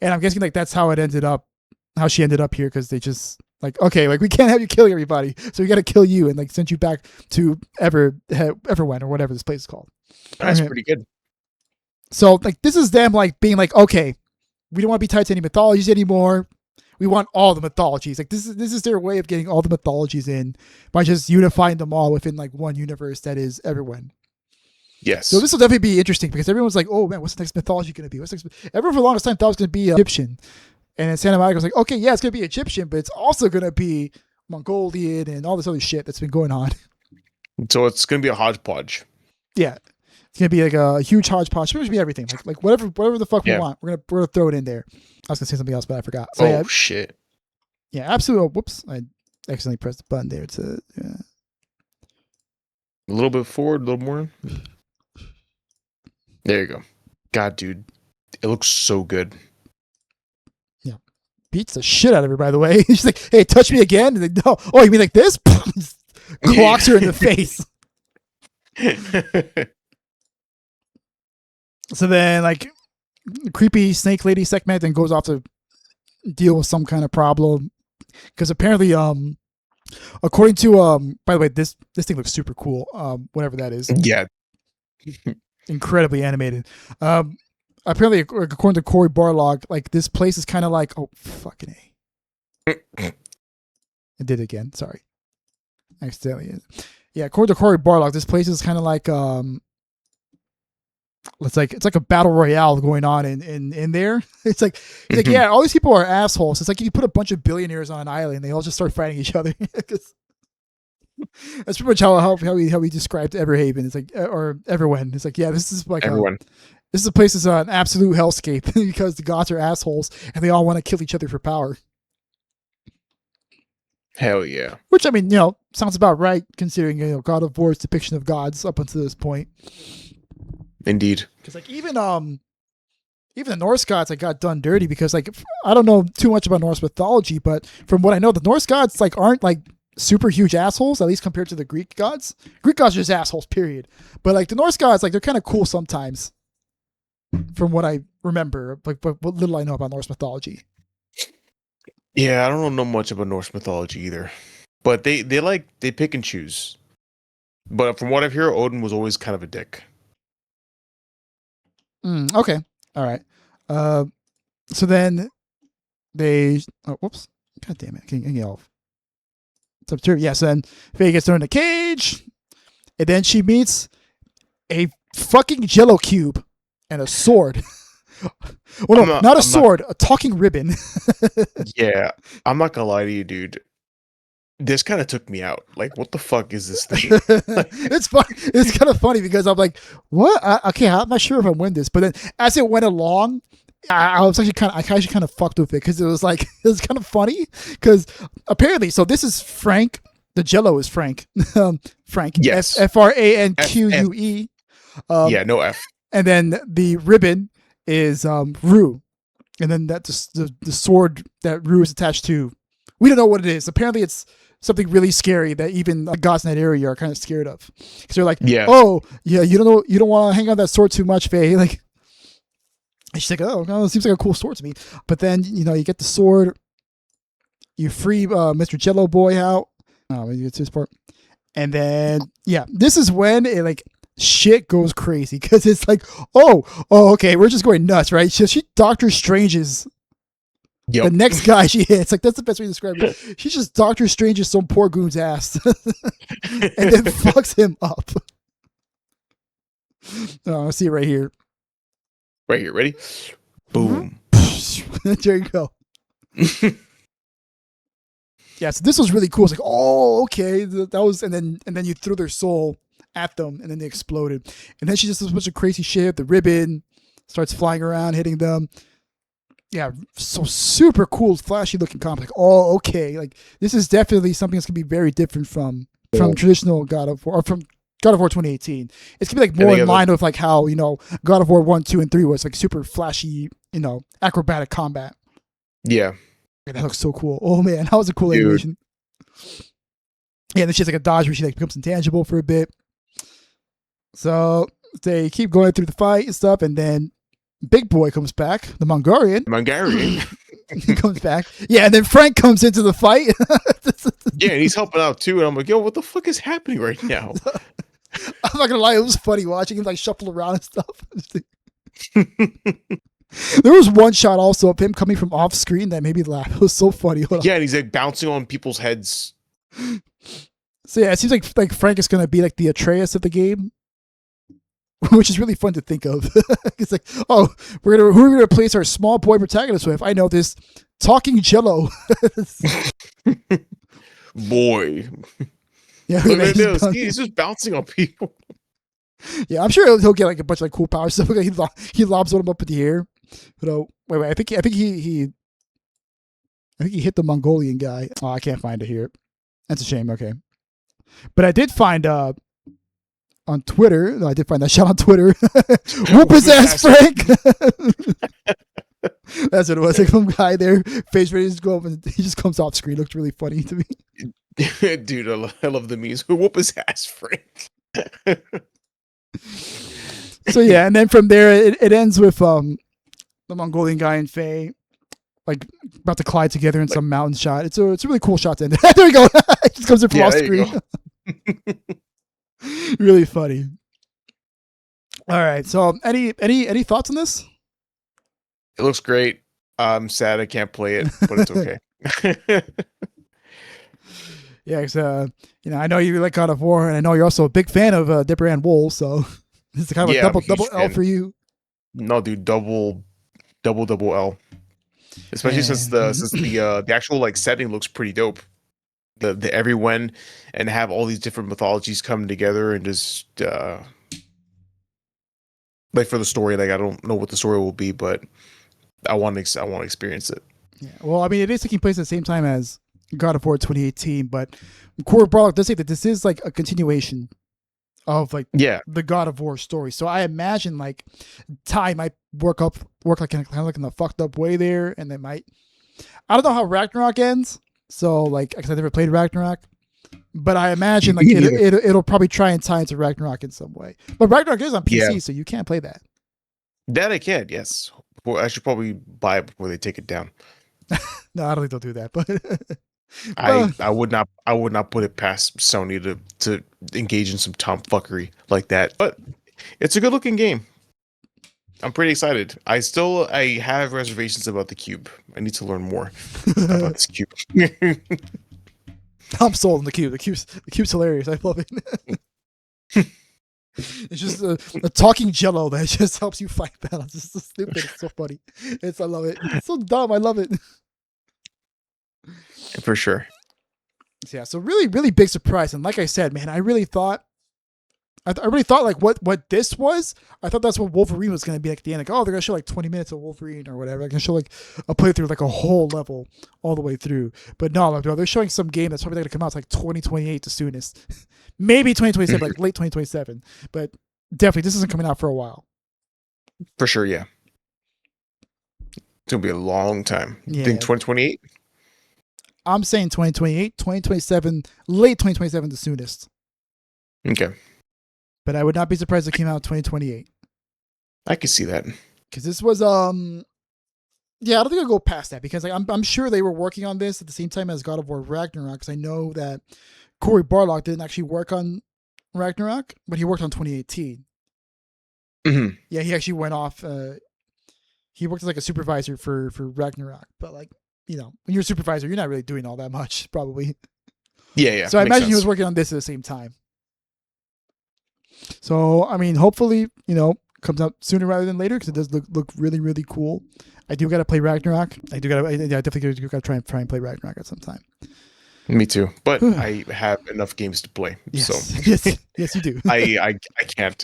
And I'm guessing like that's how she ended up here, because they just like, okay, like we can't have you killing everybody, so we got to kill you and like send you back to Everwen or whatever this place is called. That's pretty good. So like this is them like being like, okay, we don't want to be tied to any mythologies anymore. We want all the mythologies. Like this is their way of getting all the mythologies in by just unifying them all within like one universe that is Everwen. Yes. So this will definitely be interesting because everyone's like, oh man, what's the next mythology going to be? Everyone for the longest time thought it was going to be Egyptian. And then Santa Monica was like, okay, yeah, it's going to be Egyptian, but it's also going to be Mongolian and all this other shit that's been going on. So it's going to be a hodgepodge. Yeah. It's going to be like a huge hodgepodge. It's going to be everything. Like whatever the fuck we want. We're going to throw it in there. I was going to say something else, but I forgot. So, shit. Yeah, absolutely. Whoops. I accidentally pressed the button there. A little bit forward, a little more. There you go. God, dude. It looks so good. Yeah. Beats the shit out of her, by the way. She's like, hey, touch me again. And like, no. Oh, you mean like this? Clocks her in the face. So then, like, creepy snake lady segment, then goes off to deal with some kind of problem. Because apparently, according to by the way, this thing looks super cool. Whatever that is. Yeah. Incredibly animated. Apparently, according to Corey Barlog, like this place is kind of like, oh fucking A. I did it again. Sorry, accidentally. Yeah, according to Corey Barlog, this place is kind of like it's like a battle royale going on in there. It's like yeah, all these people are assholes. It's like if you put a bunch of billionaires on an island, they all just start fighting each other. That's pretty much how we described Everhaven. It's like or Everwen. It's like yeah, this is like Everyone. This place is an absolute hellscape because the gods are assholes and they all want to kill each other for power. Hell yeah. Which, I mean, sounds about right considering, God of War's depiction of gods up until this point. Indeed. Because, like, even the Norse gods, like, got done dirty because, like, I don't know too much about Norse mythology, but from what I know, the Norse gods, like, aren't, like, super huge assholes, at least compared to the Greek gods. Greek gods are just assholes, period. But, like, the Norse gods, like, they're kind of cool sometimes. From what I remember, like what little I know about Norse mythology. Yeah, I don't know much about Norse mythology either, but they pick and choose. But from what I've heard, Odin was always kind of a dick. Okay, all right. So then they. Oh, whoops! God damn it! Can you off? It's up to her. Yes. Then Faye gets thrown in the cage, and then she meets a fucking Jello cube. And a sword. Well, no, not a sword, a talking ribbon. Yeah, I'm not gonna lie to you, dude. This kind of took me out. Like, what the fuck is this thing? It's fun. It's kind of funny because I'm like, what? Okay, I'm not sure if I win this. But then as it went along, I was actually kind of fucked with it because it was kind of funny because apparently, so this is Frank. The Jello is Frank. Frank. Yes. Franquue. Yeah, no F. And then the ribbon is Rue. And then that's the sword that Rue is attached to. We don't know what it is. Apparently it's something really scary that even the gods in that area are kind of scared of. Because they're like, oh, yeah, you don't want to hang on that sword too much, Faye. Like, and she's like, oh, no, it seems like a cool sword to me. But then, you get the sword. You free Mr. Jello boy out. Oh, you get to this part. And then, yeah, this is when it, like, shit goes crazy because it's like, oh, okay, we're just going nuts, right? She Doctor Strange's the next guy she hits. Like that's the best way to describe it. She just Doctor Strange's some poor goon's ass, and then fucks him up. Oh, I'll see it right here. Right here, ready? Boom. There you go. Yeah, so this was really cool. It's like, oh, okay, that was, and then you threw their soul at them, and then they exploded. And then she just does a bunch of crazy shit. The ribbon starts flying around, hitting them. Yeah, so super cool, flashy looking comic. Like, oh, okay, like this is definitely something that's gonna be very different from traditional God of War, or from God of War 2018. It's gonna be like more in line with like how God of War 1, 2, and 3 was like super flashy, acrobatic combat. Yeah. That looks so cool. Oh man, that was a cool animation. Yeah, then she has like a dodge where she like becomes intangible for a bit. So they keep going through the fight and stuff, and then Big Boy comes back, the Mongolian. He comes back. Yeah, and then Frank comes into the fight. Yeah, and he's helping out too. And I'm like, yo, what the fuck is happening right now? I'm not gonna lie, it was funny watching him like shuffle around and stuff. There was one shot also of him coming from off screen that made me laugh. It was so funny. Yeah, and he's like bouncing on people's heads. So yeah, it seems like Frank is gonna be like the Atreus of the game, which is really fun to think of. It's like, oh, who are we gonna replace our small boy protagonist with? I know this talking Jello. Boy. Yeah, he's just bouncing on people. Yeah, I'm sure he'll get like a bunch of like cool power stuff. He lobs one up in the air. But wait, I think he hit the Mongolian guy. Oh, I can't find it here. That's a shame. Okay, but I did find on Twitter. No, I did find that shot on Twitter. Whoop his ass, Frank. That's what it was. Like some guy there, face ready to go up, and he just comes off screen. Looked really funny to me. Dude, I love the memes. Whoop his ass, Frank. So yeah, and then from there it ends with the Mongolian guy and Faye like about to collide together in some mountain shot. It's a really cool shot to end. There we go. It just comes in from off screen. Really funny. All right. So any thoughts on this? It looks great. I'm sad I can't play it, but it's okay. Yeah, because I know you like God of War, and I know you're also a big fan of Dipper and Wool, so this is kind of a double L for you. No, dude, double L. Especially since the actual like setting looks pretty dope. The everyone and have all these different mythologies come together and just like for the story, like I don't know what the story will be, but I want to experience it. Yeah, well, I mean, it is taking place at the same time as God of War 2018, but Corey Barlock does say that this is like a continuation of like the God of War story. So I imagine like Ty might work like kind of like in the fucked up way there, and they might. I don't know how Ragnarok ends, so like because I never played Ragnarok, but I imagine like it'll probably try and tie into Ragnarok in some way. But Ragnarok is on PC, so you can't play that. That I can, yes. Well, I should probably buy it before they take it down. No, I don't think they'll do that, but. I would not put it past Sony to engage in some tomfuckery like that. But it's a good looking game. I'm pretty excited. I have reservations about the cube. I need to learn more about this cube. I'm sold on the cube. The cube's hilarious. I love it. It's just a talking Jello that just helps you fight battles. It's so stupid. It's so funny. I love it. It's so dumb. I love it. For sure. Yeah, so really, really big surprise. And like I said, man, I really thought like what this was. I thought that's what Wolverine was going to be like at the end. Like, oh, they're going to show like 20 minutes of Wolverine or whatever. They're going to show like a playthrough, like a whole level all the way through. But no, they're showing some game that's probably going to come out to like 2028 the soonest. Maybe 2027, like late 2027. But definitely, this isn't coming out for a while. For sure, yeah. It's going to be a long time. You think 2028? I'm saying 2028, 2027, late 2027 the soonest. Okay. But I would not be surprised if it came out in 2028. I can see that. Because this was I don't think I'll go past that because like I'm sure they were working on this at the same time as God of War Ragnarok, because I know that Corey Barlock didn't actually work on Ragnarok, but he worked on 2018. Mm-hmm. Yeah, he actually went off he worked as like a supervisor for Ragnarok, but like when you're a supervisor, you're not really doing all that much, probably. Yeah. So I imagine he was working on this at the same time. So, I mean, hopefully, comes out sooner rather than later because it does look really, really cool. I do got to play Ragnarok. I definitely got to try and play Ragnarok at some time. Me too, but I have enough games to play. Yes. So yes, you do. I cannot.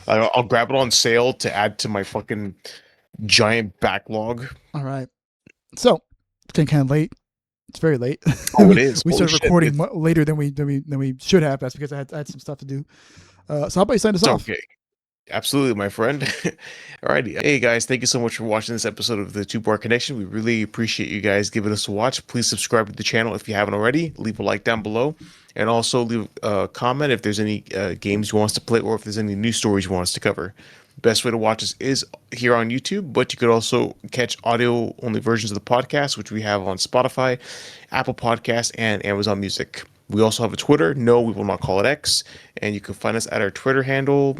I'll grab it on sale to add to my fucking giant backlog. All right. So it's getting kind of late. It's very late. Oh, it is. We started recording later than we should have. That's because I had some stuff to do. So how about you sign us off? Okay. Absolutely, my friend. Alrighty. Hey guys, thank you so much for watching this episode of the Two Bar Connection. We really appreciate you guys giving us a watch. Please subscribe to the channel if you haven't already. Leave a like down below. And also leave a comment if there's any games you want us to play or if there's any news stories you want us to cover. Best way to watch us is here on YouTube, but you could also catch audio-only versions of the podcast, which we have on Spotify, Apple Podcasts, and Amazon Music. We also have a Twitter. No, we will not call it X. And you can find us at our Twitter handle,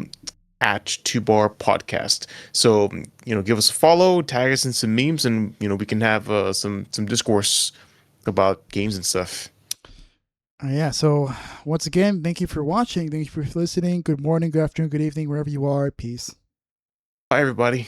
@2BarPodcast. So, give us a follow, tag us in some memes, and, we can have some discourse about games and stuff. Yeah, so once again, thank you for watching. Thank you for listening. Good morning, good afternoon, good evening, wherever you are. Peace. Bye, everybody.